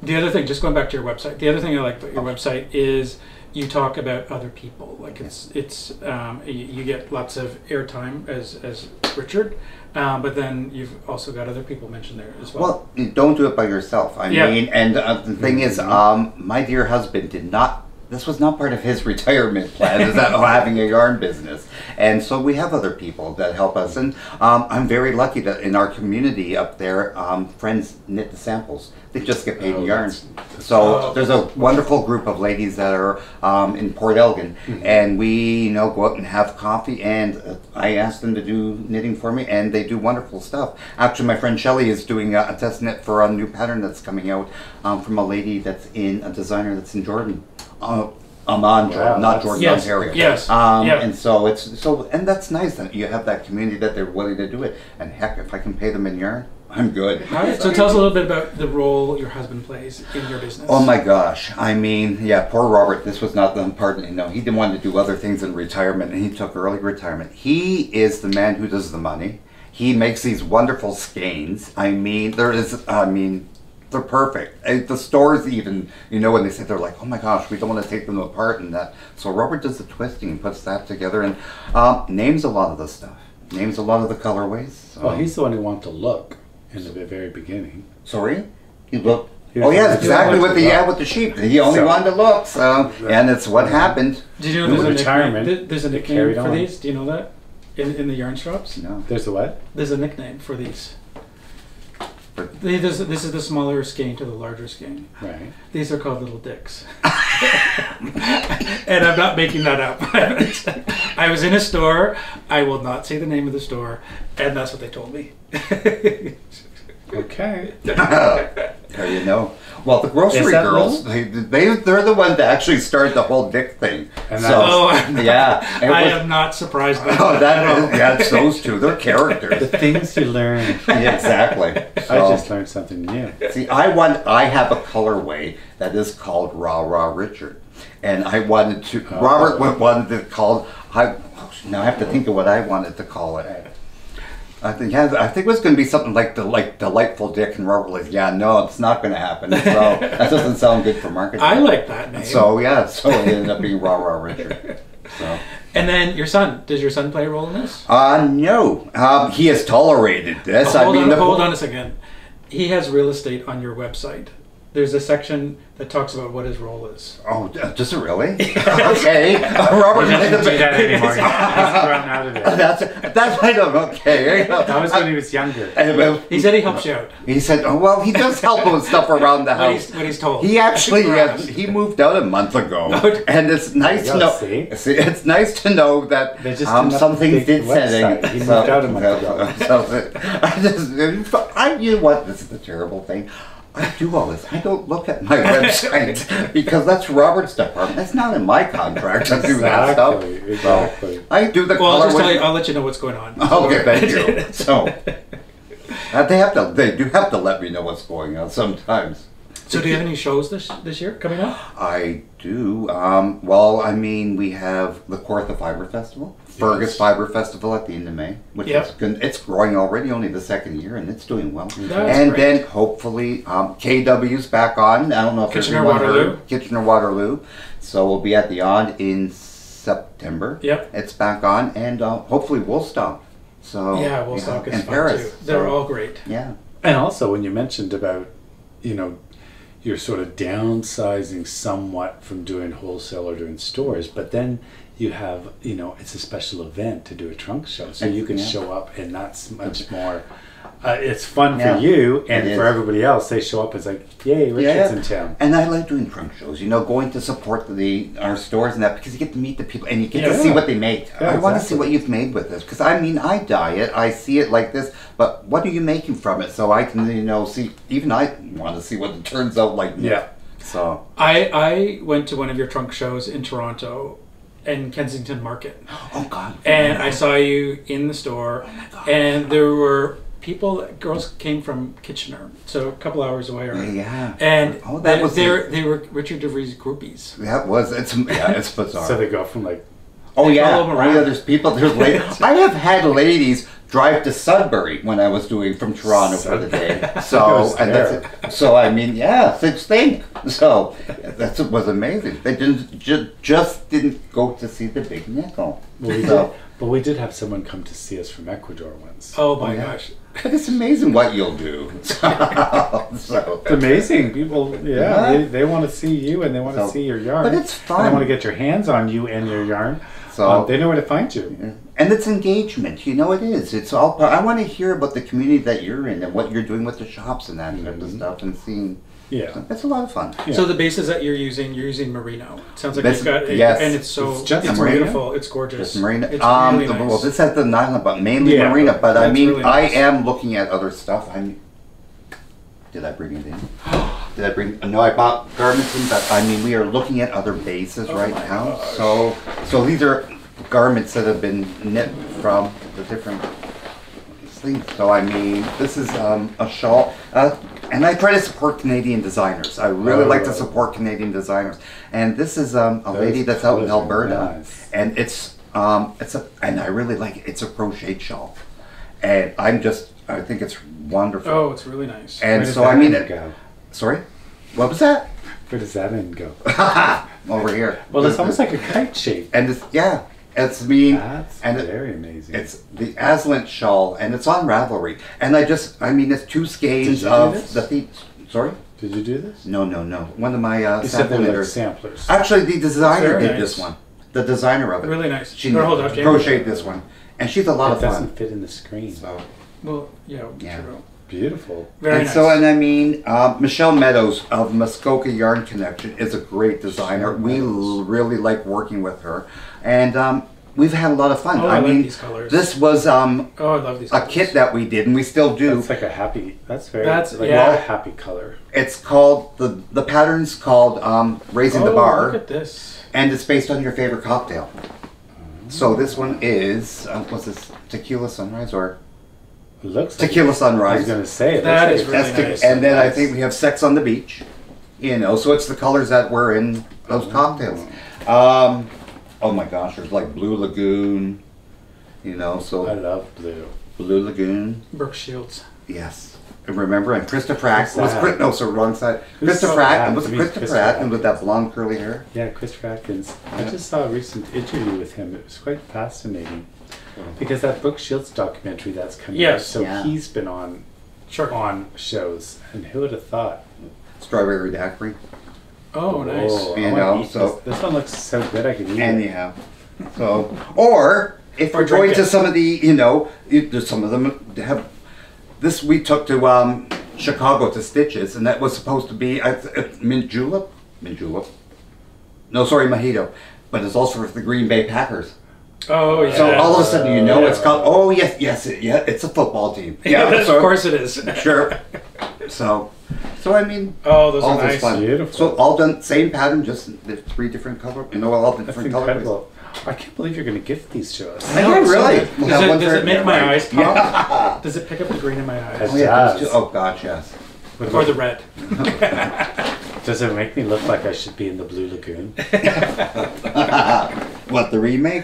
[SPEAKER 1] The other thing, just going back to your website, the other thing I like about your website is you talk about other people. Like you get lots of airtime as Richard, but then you've also got other people mentioned there as well.
[SPEAKER 3] Well, you don't do it by yourself. I mean, and the thing is, my dear husband did not. This was not part of his retirement plan, is that having a yarn business. And so we have other people that help us. And I'm very lucky that in our community up there, friends knit the samples. They just get paid in yarns. So there's a wonderful group of ladies that are in Port Elgin. And we, go out and have coffee. And I asked them to do knitting for me. And they do wonderful stuff. Actually, my friend Shelley is doing a test knit for a new pattern that's coming out from a lady that's a designer that's in Jordan. Amman, not Jordan, Ontario.
[SPEAKER 1] Yes.
[SPEAKER 3] And so and that's nice that you have that community that they're willing to do it. And heck, if I can pay them in yarn, I'm good.
[SPEAKER 1] All right. So tell us a little bit about the role your husband plays in your business.
[SPEAKER 3] Oh my gosh! I mean, poor Robert. This was not the part. He didn't want to do other things in retirement, and he took early retirement. He is the man who does the money. He makes these wonderful skeins. They're perfect. And the stores even, when they say, they're like, oh my gosh, we don't want to take them apart and that. So Robert does the twisting and puts that together and names a lot of the stuff. Names a lot of the colorways. So.
[SPEAKER 2] Well, he's the one who wanted to look in the very beginning.
[SPEAKER 3] Sorry? He looked. Oh yeah, exactly with the sheep. He only wanted to look. So and it's what happened.
[SPEAKER 1] Did you know there's a nickname for these? Do you know that in the yarn shops?
[SPEAKER 3] No.
[SPEAKER 2] There's a what?
[SPEAKER 1] There's a nickname for these. This is the smaller skein to the larger skein.
[SPEAKER 2] Right.
[SPEAKER 1] These are called little dicks. And I'm not making that up. I was in a store. I will not say the name of the store, and that's what they told me.
[SPEAKER 2] Okay.
[SPEAKER 3] There you know. Well, the grocery girls, they're the ones that actually started the whole dick thing.
[SPEAKER 2] And
[SPEAKER 1] I am not surprised by that.
[SPEAKER 3] That's those two. They're characters.
[SPEAKER 2] The things you learn.
[SPEAKER 3] Yeah, exactly.
[SPEAKER 2] I just learned something new.
[SPEAKER 3] See, I have a colorway that is called Rah Rah Richard. And I wanted to, Robert wanted to call, now I have to think of what I wanted to call it. I think it was going to be something like Delightful Dick and Robert Lee. Yeah, no, it's not going to happen. So that doesn't sound good for marketing.
[SPEAKER 1] I like that name.
[SPEAKER 3] So yeah, so it ended up being Raw Raw Richard. So.
[SPEAKER 1] And then your son. Does your son play a role in this?
[SPEAKER 3] No. He has tolerated this.
[SPEAKER 1] Hold on a second. He has real estate on your website. There's a section that talks about what his role is.
[SPEAKER 3] Oh, does it really? Okay. Robert
[SPEAKER 2] doesn't do that anymore. He's grown out of it.
[SPEAKER 3] That's I don't know. Okay.
[SPEAKER 2] That was when he was younger.
[SPEAKER 1] He said he helps you out.
[SPEAKER 3] He said, "Oh well, he does help with stuff around the house."
[SPEAKER 1] What he's told.
[SPEAKER 3] He actually he moved out a month ago, and it's nice to know. See, it's nice to know that some things did setting.
[SPEAKER 2] He moved out a month
[SPEAKER 3] ago. You know what? This is the terrible thing. I do all this. I don't look at my website because that's Robert's department. That's not in my contract to do that stuff.
[SPEAKER 2] Exactly.
[SPEAKER 3] So I do the color.
[SPEAKER 1] I'll let you know what's going on.
[SPEAKER 3] Okay, thank you. So they do have to let me know what's going on sometimes.
[SPEAKER 1] So do you have any shows this year coming up?
[SPEAKER 3] I do. Well, I mean, we have the Kawartha Fiber Festival, Fergus Fiber Festival at the end of May, which is good. It's growing already, only the second year, and it's doing well. And then hopefully KW's back on. I don't know if Kitchener Waterloo. So we'll be at the Odd in September.
[SPEAKER 1] Yep.
[SPEAKER 3] It's back on, and hopefully Woolstock. So
[SPEAKER 1] yeah, Woolstock is
[SPEAKER 3] in
[SPEAKER 1] fun
[SPEAKER 3] Paris.
[SPEAKER 1] too. They're all great.
[SPEAKER 3] Yeah.
[SPEAKER 2] And also, when you mentioned about, you're sort of downsizing somewhat from doing wholesale or doing stores, but then you have, it's a special event to do a trunk show, so you can show up, and that's much more. It's fun for you and for everybody else. They show up, it's like, yay, Richard's in town.
[SPEAKER 3] And I like doing trunk shows, going to support our stores and that, because you get to meet the people and you get to see what they make. I want to see what you've made with this, because I dye it, I see it like this, but what are you making from it? So I can, see, even I want to see what it turns out like.
[SPEAKER 2] Yeah.
[SPEAKER 3] So
[SPEAKER 1] I went to one of your trunk shows in Toronto, in Kensington Market.
[SPEAKER 3] Oh God.
[SPEAKER 1] And I saw you in the store, and there were girls came from Kitchener, so a couple hours away.
[SPEAKER 3] Yeah.
[SPEAKER 1] And they were Rhichard Devrieze groupies.
[SPEAKER 3] It's bizarre.
[SPEAKER 2] So they go from like...
[SPEAKER 3] There's people, there's ladies. I have had ladies drive to Sudbury when I was doing from Toronto for the day. So, six thing. So, that was amazing. They just didn't go to see the big nickel.
[SPEAKER 2] But we did have someone come to see us from Ecuador once.
[SPEAKER 1] Oh my gosh.
[SPEAKER 3] But it's amazing what you'll do.
[SPEAKER 2] It's amazing. People, they want to see you and they want to see your yarn.
[SPEAKER 3] But it's fun.
[SPEAKER 2] And they want to get your hands on you and your yarn.
[SPEAKER 3] So
[SPEAKER 2] they know where to find you.
[SPEAKER 3] Yeah. And it's engagement. It is. It's all part. I want to hear about the community that you're in and what you're doing with the shops and that type of stuff and seeing.
[SPEAKER 2] Yeah.
[SPEAKER 3] So it's a lot of fun.
[SPEAKER 1] Yeah. So the bases that you're using merino. It sounds like you've got and it's beautiful. It's gorgeous.
[SPEAKER 3] Just merino.
[SPEAKER 1] It's really nice.
[SPEAKER 3] Well, this has the nylon, but mainly merino. But I mean,
[SPEAKER 1] really nice.
[SPEAKER 3] I am looking at other stuff. Did I bring it in? No, I bought garments in, but I mean, we are looking at other bases right now.
[SPEAKER 1] Gosh.
[SPEAKER 3] So these are garments that have been knit from the different things. So I mean, this is a shawl. And I try to support Canadian designers. I really like to support Canadian designers. And this is a lady that's out in Alberta, and and I really like it. It's a crocheted shawl, and I think it's wonderful.
[SPEAKER 1] Oh, it's really nice.
[SPEAKER 3] And so
[SPEAKER 2] go?
[SPEAKER 3] Sorry, what was that?
[SPEAKER 2] Where does that end go?
[SPEAKER 3] Over here.
[SPEAKER 2] Well, it's almost like a kite shape.
[SPEAKER 3] And it's That's
[SPEAKER 2] very amazing.
[SPEAKER 3] It's the Aslant shawl, and it's on Ravelry. And it's two skeins of the feet. Sorry?
[SPEAKER 2] Did you do this?
[SPEAKER 3] No. One of my
[SPEAKER 2] samplers.
[SPEAKER 3] Actually, the designer did this one. The designer of it.
[SPEAKER 1] Really nice.
[SPEAKER 3] She crocheted this one. And she's a lot of fun.
[SPEAKER 2] It doesn't fit in the screen.
[SPEAKER 3] So.
[SPEAKER 1] Well, true.
[SPEAKER 2] Beautiful.
[SPEAKER 1] Very nice.
[SPEAKER 3] Michelle Meadows of Muskoka Yarn Connection is a great designer. We really like working with her. And we've had a lot of fun.
[SPEAKER 1] I like these colors.
[SPEAKER 3] This was
[SPEAKER 1] I love these colors.
[SPEAKER 3] A kit that we did, and we still do.
[SPEAKER 2] That's like a happy, happy color.
[SPEAKER 3] It's called, the pattern's called Raising the Bar.
[SPEAKER 1] Look at this.
[SPEAKER 3] And it's based on your favorite cocktail. So this one is, what's this, Tequila Sunrise or?
[SPEAKER 2] It looks
[SPEAKER 3] Tequila Sunrise.
[SPEAKER 2] I was going to say it.
[SPEAKER 1] That is really nice.
[SPEAKER 3] And then I think we have Sex on the Beach. So it's the colors that were in those cocktails. Oh my gosh, there's like Blue Lagoon, so.
[SPEAKER 2] I love blue.
[SPEAKER 3] Blue Lagoon.
[SPEAKER 1] Brooke Shields.
[SPEAKER 3] Yes. And remember, and Krista Pratt
[SPEAKER 2] Who's
[SPEAKER 3] was
[SPEAKER 2] that?
[SPEAKER 3] No, so wrong side.
[SPEAKER 2] Who's
[SPEAKER 3] Krista
[SPEAKER 2] that?
[SPEAKER 3] Pratt, and was
[SPEAKER 2] I
[SPEAKER 3] it
[SPEAKER 2] mean,
[SPEAKER 3] Krista
[SPEAKER 2] Krista
[SPEAKER 3] Pratt, and
[SPEAKER 2] Atkins.
[SPEAKER 3] with that blonde curly hair?
[SPEAKER 2] Yeah, Christopher Atkins. I just saw a recent interview with him. It was quite fascinating because that Brooke Shields documentary that's coming out.
[SPEAKER 1] Yes.
[SPEAKER 2] So
[SPEAKER 3] Yeah.
[SPEAKER 2] he's been on shows, and who would have thought?
[SPEAKER 3] Strawberry daiquiri.
[SPEAKER 1] Oh, nice.
[SPEAKER 2] Oh,
[SPEAKER 3] You
[SPEAKER 2] I wanna
[SPEAKER 3] know,
[SPEAKER 2] eat
[SPEAKER 3] so-
[SPEAKER 2] this one looks so good. I could eat it.
[SPEAKER 3] Anyhow. So, or if
[SPEAKER 1] Or
[SPEAKER 3] we're
[SPEAKER 1] drink
[SPEAKER 3] going to
[SPEAKER 1] it.
[SPEAKER 3] some of the, there's some of them have. This we took to Chicago to Stitches, and that was supposed to be mint julep. No, sorry, mojito. But it's also for the Green Bay Packers.
[SPEAKER 1] Oh, yeah.
[SPEAKER 3] So all of a sudden,
[SPEAKER 2] yeah.
[SPEAKER 3] it's called. Oh yes, it's a football team.
[SPEAKER 1] Yeah,
[SPEAKER 3] so,
[SPEAKER 1] of course it is.
[SPEAKER 3] Sure. So I mean,
[SPEAKER 1] Oh, those
[SPEAKER 3] all
[SPEAKER 1] are
[SPEAKER 3] this
[SPEAKER 1] nice.
[SPEAKER 3] fun.
[SPEAKER 2] Beautiful.
[SPEAKER 3] So all done, same pattern, just the 3 different color. All the
[SPEAKER 2] That's
[SPEAKER 3] different colors.
[SPEAKER 2] incredible. I can't believe you're going to gift these to us.
[SPEAKER 3] I know,
[SPEAKER 1] it's so
[SPEAKER 3] really.
[SPEAKER 1] good.
[SPEAKER 3] We'll have one
[SPEAKER 1] Does
[SPEAKER 3] for-
[SPEAKER 1] it make my
[SPEAKER 3] right.
[SPEAKER 1] eyes pop? Does it pick up the green in my eyes?
[SPEAKER 3] Oh yeah,
[SPEAKER 2] does.
[SPEAKER 3] oh gosh, yes.
[SPEAKER 1] Or the red?
[SPEAKER 2] Does it make me look like I should be in the Blue Lagoon?
[SPEAKER 3] What, the remake?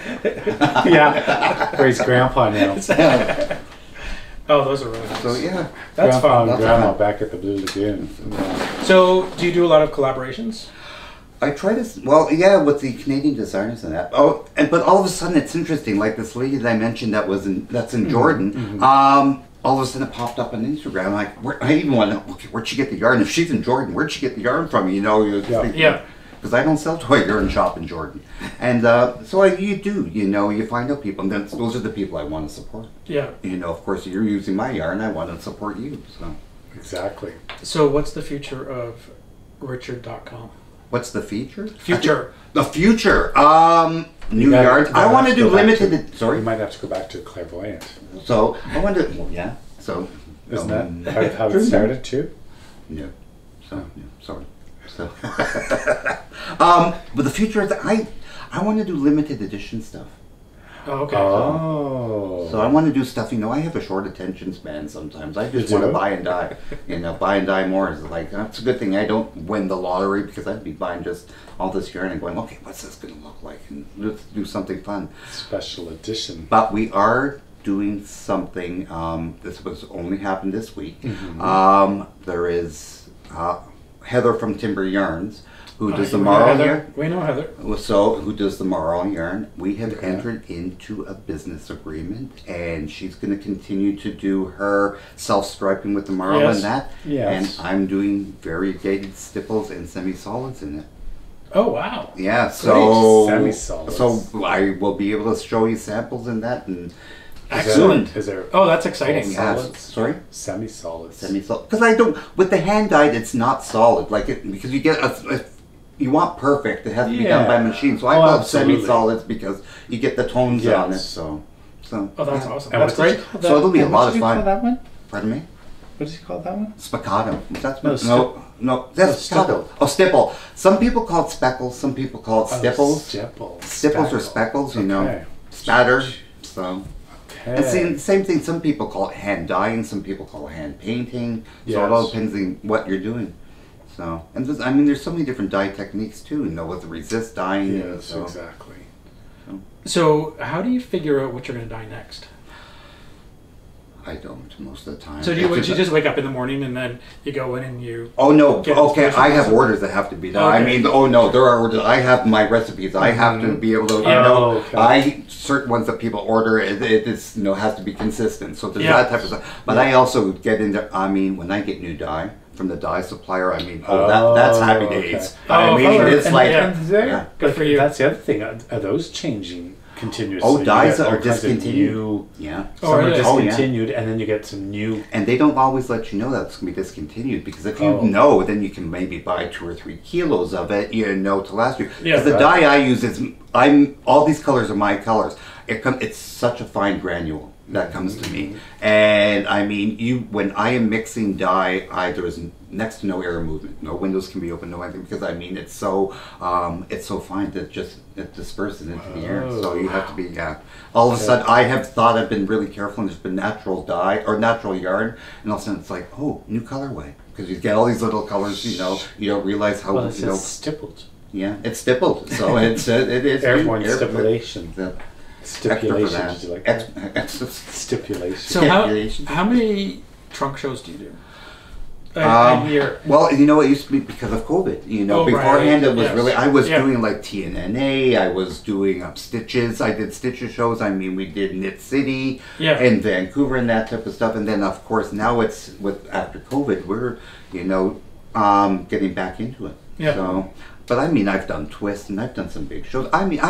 [SPEAKER 2] Yeah. Where he's grandpa now.
[SPEAKER 1] Oh, those are really nice.
[SPEAKER 3] So yeah,
[SPEAKER 1] That's
[SPEAKER 2] Grandpa
[SPEAKER 1] fun.
[SPEAKER 2] and
[SPEAKER 3] That's
[SPEAKER 2] grandma
[SPEAKER 3] fun.
[SPEAKER 2] back at the Blue Lagoon.
[SPEAKER 1] So, do you do a lot of collaborations?
[SPEAKER 3] I try to. Well, yeah, with the Canadian designers and that. Oh, but all of a sudden it's interesting. Like this lady that I mentioned that's in Jordan. All of a sudden it popped up on Instagram. Like, I even want to. Okay, where'd she get the yarn? If she's in Jordan, where'd she get the yarn from?
[SPEAKER 1] Yeah.
[SPEAKER 3] Because I don't sell toy yarn shop in Jordan, and so you do. You find out people, and those are the people I want to support.
[SPEAKER 1] Yeah.
[SPEAKER 3] Of course, you're using my yarn. I want to support you. So,
[SPEAKER 2] Exactly.
[SPEAKER 1] So, what's the future of Rhichard.com?
[SPEAKER 3] what's the feature?
[SPEAKER 1] Future.
[SPEAKER 3] The future. New
[SPEAKER 2] You gotta-
[SPEAKER 3] yarn.
[SPEAKER 2] you
[SPEAKER 3] I
[SPEAKER 2] gotta
[SPEAKER 3] want to
[SPEAKER 2] have
[SPEAKER 3] do
[SPEAKER 2] go back
[SPEAKER 3] limited.
[SPEAKER 2] You
[SPEAKER 3] Sorry.
[SPEAKER 2] might have to go back to clairvoyant.
[SPEAKER 3] So I want to. Well, yeah. So.
[SPEAKER 2] Isn't that how it started too?
[SPEAKER 3] No. So yeah, sorry. So. But the future is I want to do limited edition stuff.
[SPEAKER 1] Oh, okay.
[SPEAKER 2] Oh.
[SPEAKER 3] So I want to do stuff. I have a short attention span sometimes. I just
[SPEAKER 2] You
[SPEAKER 3] want to
[SPEAKER 2] do?
[SPEAKER 3] buy and die. Buy and die more. It's like that's a good thing I don't win the lottery because I'd be buying just all this yarn and going, okay, what's this going to look like, and let's do something fun.
[SPEAKER 2] Special edition.
[SPEAKER 3] But we are doing something. This was only happened this week. There is Heather from Timber Yarns, who does the Marl yarn.
[SPEAKER 1] We know Heather.
[SPEAKER 3] So, who does the Marl yarn? We have entered into a business agreement, and she's going to continue to do her self-striping with the Marl
[SPEAKER 1] Yes.
[SPEAKER 3] and that.
[SPEAKER 2] Yes.
[SPEAKER 3] And I'm doing variegated stipples and semi-solids in it.
[SPEAKER 1] Oh, wow.
[SPEAKER 3] Yeah, so
[SPEAKER 2] Semi-solids.
[SPEAKER 3] So I will be able to show you samples in that and.
[SPEAKER 1] Excellent.
[SPEAKER 2] Is there
[SPEAKER 1] Oh, that's exciting.
[SPEAKER 3] Yeah.
[SPEAKER 2] solids?
[SPEAKER 3] Sorry?
[SPEAKER 2] Semi-solids.
[SPEAKER 3] Semi-solid, because I don't, with the hand dyed it's not solid, because you get you want perfect, it has to be done by
[SPEAKER 2] Yeah.
[SPEAKER 3] machine, so I
[SPEAKER 2] Oh,
[SPEAKER 3] call it
[SPEAKER 2] absolutely.
[SPEAKER 3] semi-solids because you get the tones on it,
[SPEAKER 2] Yes.
[SPEAKER 3] so
[SPEAKER 1] Oh, that's
[SPEAKER 3] yeah.
[SPEAKER 1] awesome.
[SPEAKER 2] And
[SPEAKER 1] That's
[SPEAKER 2] what did
[SPEAKER 1] great.
[SPEAKER 2] you call
[SPEAKER 3] So it'll be a
[SPEAKER 2] and
[SPEAKER 3] lot
[SPEAKER 2] what
[SPEAKER 3] of
[SPEAKER 2] did you
[SPEAKER 3] fun.
[SPEAKER 2] call that one?
[SPEAKER 3] Pardon me?
[SPEAKER 2] What did you call that one?
[SPEAKER 3] Spiccato. That's
[SPEAKER 2] No,
[SPEAKER 3] no, that's spiccato. Oh, stipple. Some people call it speckles, some people call it stipples.
[SPEAKER 2] Stipples.
[SPEAKER 3] Stipples or speckles,
[SPEAKER 2] Okay.
[SPEAKER 3] Spatter, so. And
[SPEAKER 2] Okay.
[SPEAKER 3] see, same thing, some people call it hand dyeing, some people call it hand painting. So it all
[SPEAKER 2] Yes.
[SPEAKER 3] depends on what you're doing. So, and there's so many different dye techniques too, with the resist dyeing.
[SPEAKER 2] Yes,
[SPEAKER 3] so.
[SPEAKER 2] exactly.
[SPEAKER 1] So, how do you figure out what you're going to dye next?
[SPEAKER 3] I don't most of the time.
[SPEAKER 1] So, do you just wake up in the morning and then you go in and you.
[SPEAKER 3] Oh no!
[SPEAKER 1] Get
[SPEAKER 3] Okay,
[SPEAKER 1] inspiration
[SPEAKER 3] I have
[SPEAKER 1] from-
[SPEAKER 3] orders that have to be done. I
[SPEAKER 1] Okay.
[SPEAKER 3] mean, oh no, there are orders. I have my recipes. I have to be able to,
[SPEAKER 2] Oh, okay.
[SPEAKER 3] certain ones that people order. It is has to be consistent. So there's
[SPEAKER 1] Yeah.
[SPEAKER 3] that type of stuff. But I also get into. I mean, when I get new dye from the dye supplier, that's happy
[SPEAKER 2] okay.
[SPEAKER 3] days.
[SPEAKER 1] Oh,
[SPEAKER 3] I mean,
[SPEAKER 1] color.
[SPEAKER 3] it's
[SPEAKER 1] And-
[SPEAKER 3] like
[SPEAKER 1] yeah.
[SPEAKER 3] yeah.
[SPEAKER 1] Good for you.
[SPEAKER 2] That's the other thing. Are those changing continuously?
[SPEAKER 3] Oh,
[SPEAKER 2] You
[SPEAKER 3] dyes
[SPEAKER 2] get all
[SPEAKER 3] are
[SPEAKER 2] kinds of
[SPEAKER 3] discontinued.
[SPEAKER 2] new-
[SPEAKER 3] Yeah.
[SPEAKER 1] Oh,
[SPEAKER 2] Some are
[SPEAKER 1] really?
[SPEAKER 3] Oh, yeah.
[SPEAKER 2] discontinued, and then you get some new.
[SPEAKER 3] And they don't always let you know that it's going to be discontinued, because if you
[SPEAKER 2] Oh.
[SPEAKER 3] know, then you can maybe buy 2 or 3 kilos of it, to last you.
[SPEAKER 1] Yeah,
[SPEAKER 3] Because the
[SPEAKER 2] right.
[SPEAKER 3] dye I use all these colors are my colors. It's such a fine granule that comes to me. And I mean, when I am mixing dye, there is next to no air movement. No windows can be open, no anything, because I mean, it's so fine that it disperses into the air. So you have to be, all of a sudden, I have thought I've been really careful, and there's been natural dye or natural yarn, and all of a sudden it's like, oh, new colorway. Because you get all these little colors, you don't realize how,
[SPEAKER 2] Well, it says stippled.
[SPEAKER 3] yeah, it's stippled. So it is
[SPEAKER 2] Airborne
[SPEAKER 3] air-
[SPEAKER 2] stipulation.
[SPEAKER 3] Yeah.
[SPEAKER 2] Stipulation.
[SPEAKER 3] that.
[SPEAKER 2] Did you like that? Stipulation.
[SPEAKER 1] So how many trunk shows do you do? A year?
[SPEAKER 3] Well, you know, it used to be because of COVID. You know, beforehand it was really, I was doing like TNNA, I was doing stitches, I did stitches shows. I mean, we did Knit City in Vancouver and that type of stuff. And then, of course, now it's after COVID, we're, you know, getting back into it.
[SPEAKER 1] Yeah.
[SPEAKER 3] So, but I mean, I've done twists and I've done some big shows. I mean,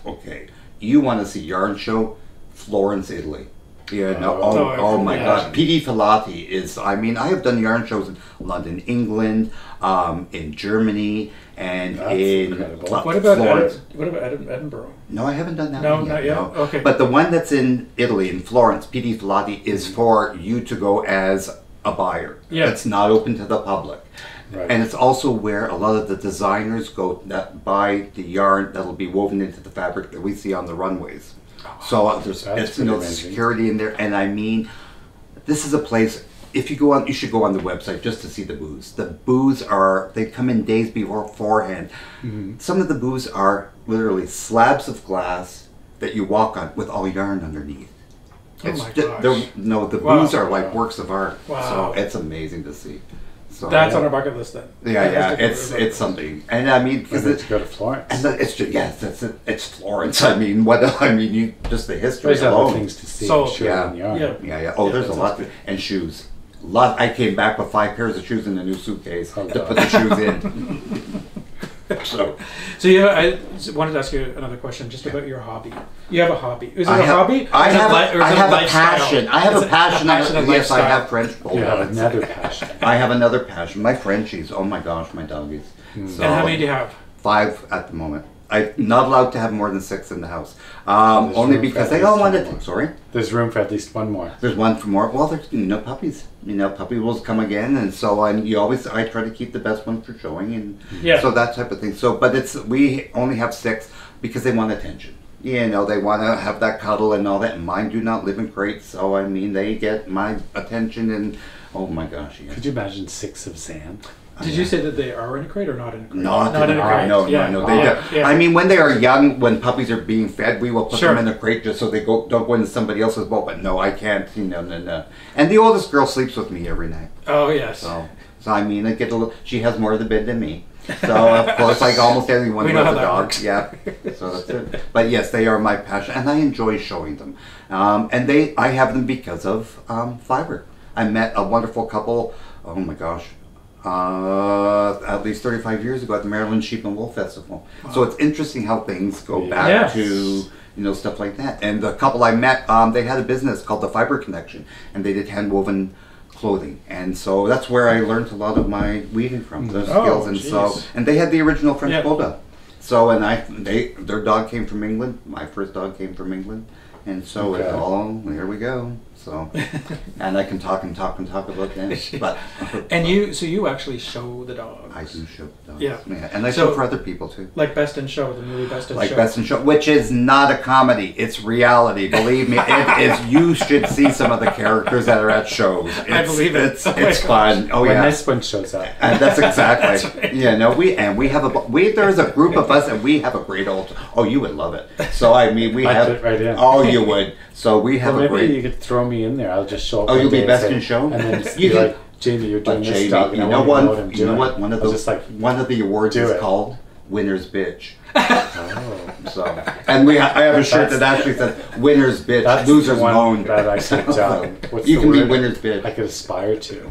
[SPEAKER 3] okay, you want to see yarn show? Florence, Italy. Yeah, no, oh my God. PD Filati is, I mean, I have done yarn shows in London, England, in Germany, and in
[SPEAKER 1] What about Edinburgh?
[SPEAKER 3] No, I haven't done that
[SPEAKER 1] no,
[SPEAKER 3] one yet.
[SPEAKER 1] Not yet?
[SPEAKER 3] No.
[SPEAKER 1] Okay.
[SPEAKER 3] But the one that's in Italy, in Florence, PD Filati, is for you to go as a buyer.
[SPEAKER 1] Yeah.
[SPEAKER 3] It's not open to the public.
[SPEAKER 2] Right.
[SPEAKER 3] And it's also where a lot of the designers go that buy the yarn that'll be woven into the fabric that we see on the runways. So there's the security in there, and I mean, this is a place. If you go on, you should go on the website just to see the booths. The booths they come in days beforehand. Mm-hmm. Some of the booths are literally slabs of glass that you walk on with all yarn underneath.
[SPEAKER 1] Oh my gosh!
[SPEAKER 3] The booths are like works of art.
[SPEAKER 1] Wow.
[SPEAKER 3] So it's amazing to see. So,
[SPEAKER 1] that's on our bucket list then.
[SPEAKER 3] Yeah, it's something, and I mean, because
[SPEAKER 2] to go to Florence,
[SPEAKER 3] and it's just, it's Florence. I mean, you just the history
[SPEAKER 2] there's
[SPEAKER 3] alone.
[SPEAKER 2] other things to see.
[SPEAKER 1] So,
[SPEAKER 3] yeah. Oh, there's a lot, and shoes. I came back with 5 pairs of shoes in a new suitcase to put the shoes in. So
[SPEAKER 1] yeah, I wanted to ask you another question just about your hobby. You have a hobby. Is it a hobby?
[SPEAKER 3] I have a passion. I have a passion. Yes, I have French Bulldogs.
[SPEAKER 2] You have another passion.
[SPEAKER 3] I have another passion. My Frenchies. Oh my gosh, my doggies.
[SPEAKER 1] So, and how many do you have?
[SPEAKER 3] 5 at the moment. I'm not allowed to have more than 6 in the house. Only because they all want it. Sorry?
[SPEAKER 2] There's room for at least one more.
[SPEAKER 3] There's one for more. Well, there's puppies. Puppy will come again, and so I try to keep the best one for showing, and so that type of thing. So, but we only have 6 because they want attention. They want to have that cuddle and all that. And mine do not live in crates, so I mean they get my attention, and oh my gosh. Yeah.
[SPEAKER 2] Could you imagine 6 of Zan?
[SPEAKER 1] Did you say that they are in a crate or not in a crate?
[SPEAKER 3] Not in a crate. No. I mean, when they are young, when puppies are being fed, we will put them in a crate just so they don't go into somebody else's boat. But no, I can't. No. And the oldest girl sleeps with me every night.
[SPEAKER 1] Oh yes.
[SPEAKER 3] So I mean, I get a little. She has more of the bed than me. So of course, like almost everyone with a dog. Yeah. So that's it. But yes, they are my passion, and I enjoy showing them. And I have them because of fiber. I met a wonderful couple. Oh my gosh. At least 35 years ago at the Merino Sheep and Wool Festival. Wow. So it's interesting how things go back to stuff like that. And the couple I met, they had a business called the Fiber Connection, and they did hand woven clothing. And so that's where I learned a lot of my weaving from, those skills. And and they had the original French Bulldog. So their dog came from England. My first dog came from England. And so here we go. So, and I can talk about them. But
[SPEAKER 1] and you actually show the dogs.
[SPEAKER 3] I do show the dogs.
[SPEAKER 1] Yeah.
[SPEAKER 3] And I show for other people too.
[SPEAKER 1] Like Best in Show, the movie Best in Show.
[SPEAKER 3] Like Best in Show, which is not a comedy. It's reality. Believe me, it is. You should see some of the characters that are at shows.
[SPEAKER 1] I believe it.
[SPEAKER 3] It's fun. Oh
[SPEAKER 2] when this one shows up.
[SPEAKER 3] And that's exactly.
[SPEAKER 1] That's right.
[SPEAKER 3] Yeah. No, there's a group of us, and we have a great old. Oh, you would love it. So I mean, we have.
[SPEAKER 2] Fit right in.
[SPEAKER 3] Oh, you would. So we have a great.
[SPEAKER 2] Maybe you could throw me in there. I'll just show up.
[SPEAKER 3] Oh, you'll be Best in Show,
[SPEAKER 2] and then just be like, Jamie, you're doing this stuff.
[SPEAKER 3] You know what? One of the awards is called Winner's Bitch. And I have a shirt that actually says "Winner's Bitch, Loser's Moan."
[SPEAKER 2] That I could
[SPEAKER 3] you can be Winner's Bitch.
[SPEAKER 2] I could aspire to.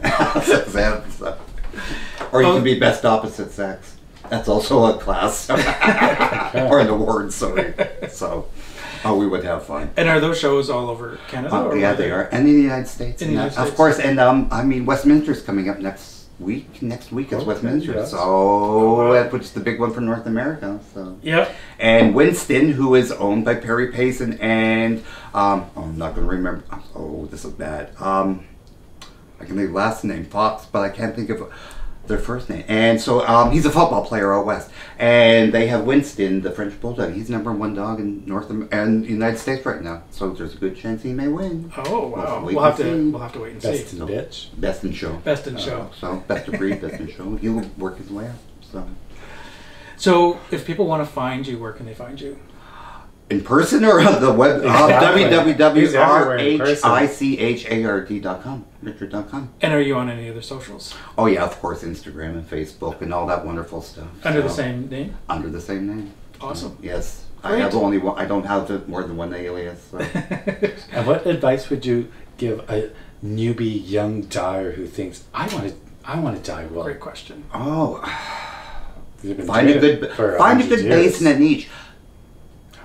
[SPEAKER 3] Or you can be Best Opposite Sex. That's also a class or an award. Sorry. So. Oh, we would have fun.
[SPEAKER 1] And are those shows all over Canada?
[SPEAKER 3] Yeah, they are. And in the United States. Of course. And I mean, Westminster's coming up next week. Next week is Westminster. Yes. So, which is the big one for North America. So.
[SPEAKER 1] Yep.
[SPEAKER 3] And Winston, who is owned by Perry Payson and, I'm not going to remember. Oh, this is bad. I can think of last name, Fox, but I can't think of their first name. And so he's a football player out west, and they have Winston, the French Bulldog. He's #1 dog in the United States right now. So there's a good chance he may win.
[SPEAKER 1] Oh wow! We'll have to wait and
[SPEAKER 2] see.
[SPEAKER 3] Best in Show.
[SPEAKER 1] Best in Show.
[SPEAKER 3] So best of breed, Best in Show. He'll work his way up.
[SPEAKER 1] So if people want to find you, where can they find you?
[SPEAKER 3] In person or on the web?
[SPEAKER 2] Exactly. He's everywhere in person.
[SPEAKER 3] www.rhichard.com. Richard.com.
[SPEAKER 1] And are you on any other socials?
[SPEAKER 3] Oh yeah, of course, Instagram and Facebook and all that wonderful stuff.
[SPEAKER 1] Under the same name?
[SPEAKER 3] Under the same name.
[SPEAKER 1] Awesome.
[SPEAKER 3] Yes.
[SPEAKER 1] Great.
[SPEAKER 3] I have only one. I don't have more than one alias. So.
[SPEAKER 2] And what advice would you give a newbie young dyer who thinks, I want to dye wool?
[SPEAKER 1] Great question.
[SPEAKER 3] Oh,
[SPEAKER 2] You've been
[SPEAKER 3] find a
[SPEAKER 2] doing it
[SPEAKER 3] good
[SPEAKER 2] for
[SPEAKER 3] find a
[SPEAKER 2] 100
[SPEAKER 3] good base
[SPEAKER 2] years.
[SPEAKER 3] and a niche.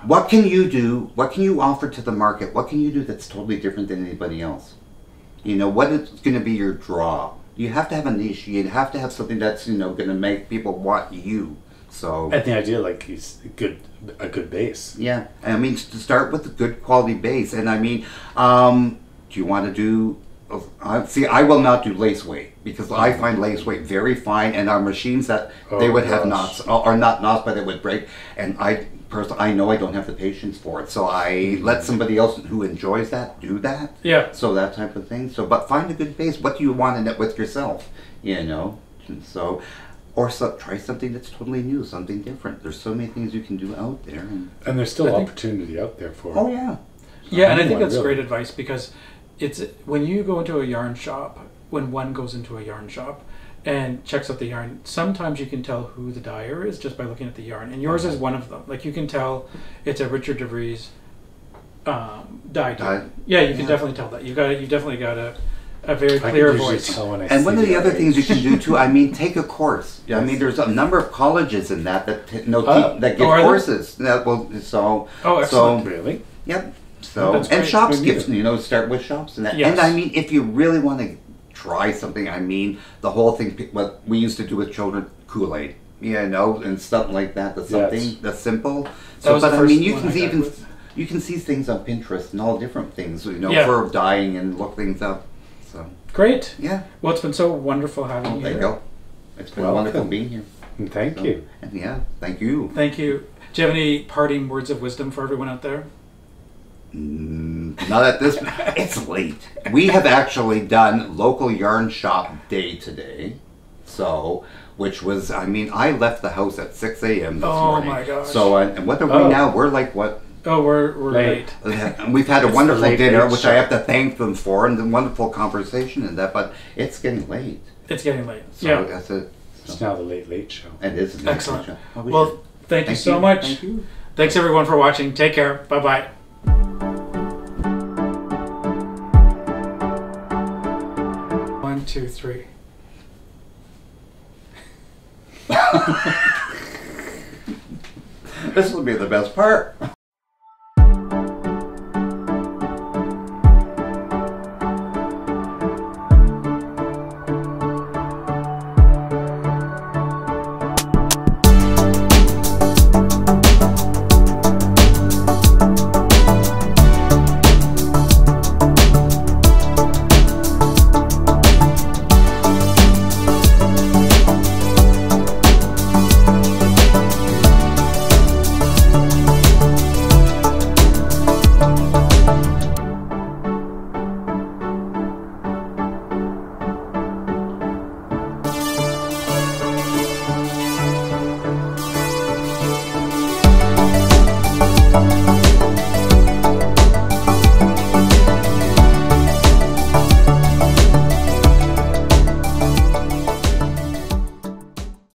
[SPEAKER 3] What can you do? What can you offer to the market? What can you do that's totally different than anybody else? You know, what is going to be your draw? You have to have a niche. You have to have something that's, you know, going to make people want you. So.
[SPEAKER 2] And the idea, like, is a good base.
[SPEAKER 3] Yeah, I mean, to start with a good quality base, and I mean, do you want to do? See, I will not do lace weight because I find lace weight very fine, and our machines that they would have knots, or not knots, but it would break. And I personally, I know I don't have the patience for it, so I let somebody else who enjoys that do that.
[SPEAKER 1] Yeah.
[SPEAKER 3] So that type of thing. So, but find a good base. What do you want in it with yourself? You know, so. Or try something that's totally new, something different. There's so many things you can do out there.
[SPEAKER 2] And there's still opportunity out there for
[SPEAKER 3] Oh yeah.
[SPEAKER 1] Yeah, and I think that's
[SPEAKER 2] really
[SPEAKER 1] great advice because it's when you go into a yarn shop, when one goes into a yarn shop and checks out the yarn, sometimes you can tell who the dyer is just by looking at the yarn. And yours is one of them. Like you can tell it's a Rhichard Devrieze dye. Yeah, you can definitely tell that. You've definitely got a very clear voice.
[SPEAKER 3] And one of the other things you can do too, I mean, take a course. I mean, there's a number of colleges in that that give courses. That will
[SPEAKER 1] excellent.
[SPEAKER 3] So,
[SPEAKER 2] really?
[SPEAKER 3] Yep. So
[SPEAKER 1] that's
[SPEAKER 3] and
[SPEAKER 1] great.
[SPEAKER 3] shops give, start with shops and that.
[SPEAKER 1] Yes.
[SPEAKER 3] And I mean, if you really want to try something, I mean, the whole thing. What we used to do with children, Kool-Aid, and something like that. That's something that's simple. So, but I mean, you can see things on Pinterest and all different things, for dyeing and look things up. So
[SPEAKER 1] great.
[SPEAKER 3] Yeah.
[SPEAKER 1] Well, it's been so wonderful having you
[SPEAKER 3] there
[SPEAKER 1] here.
[SPEAKER 3] you go. It's been wonderful being here.
[SPEAKER 2] And thank you.
[SPEAKER 3] And thank you.
[SPEAKER 1] Thank you. Do you have any parting words of wisdom for everyone out there?
[SPEAKER 3] Not at this. It's late. We have actually done local yarn shop day today, which was. I mean, I left the house at 6 a.m. this morning.
[SPEAKER 1] Oh my gosh.
[SPEAKER 3] So and what are we now? We're like what?
[SPEAKER 1] Oh, we're late.
[SPEAKER 3] And we've had a wonderful dinner, which I have to thank them for, and the wonderful conversation and that. But it's getting late.
[SPEAKER 1] It's getting late.
[SPEAKER 3] So that's it.
[SPEAKER 2] It's now the Late show.
[SPEAKER 3] It is.
[SPEAKER 1] Excellent.
[SPEAKER 3] Show.
[SPEAKER 1] Well, thank you so much.
[SPEAKER 3] Thank you.
[SPEAKER 1] Thanks everyone for watching. Take care. Bye bye. 1, 2, 3.
[SPEAKER 3] This will be the best part.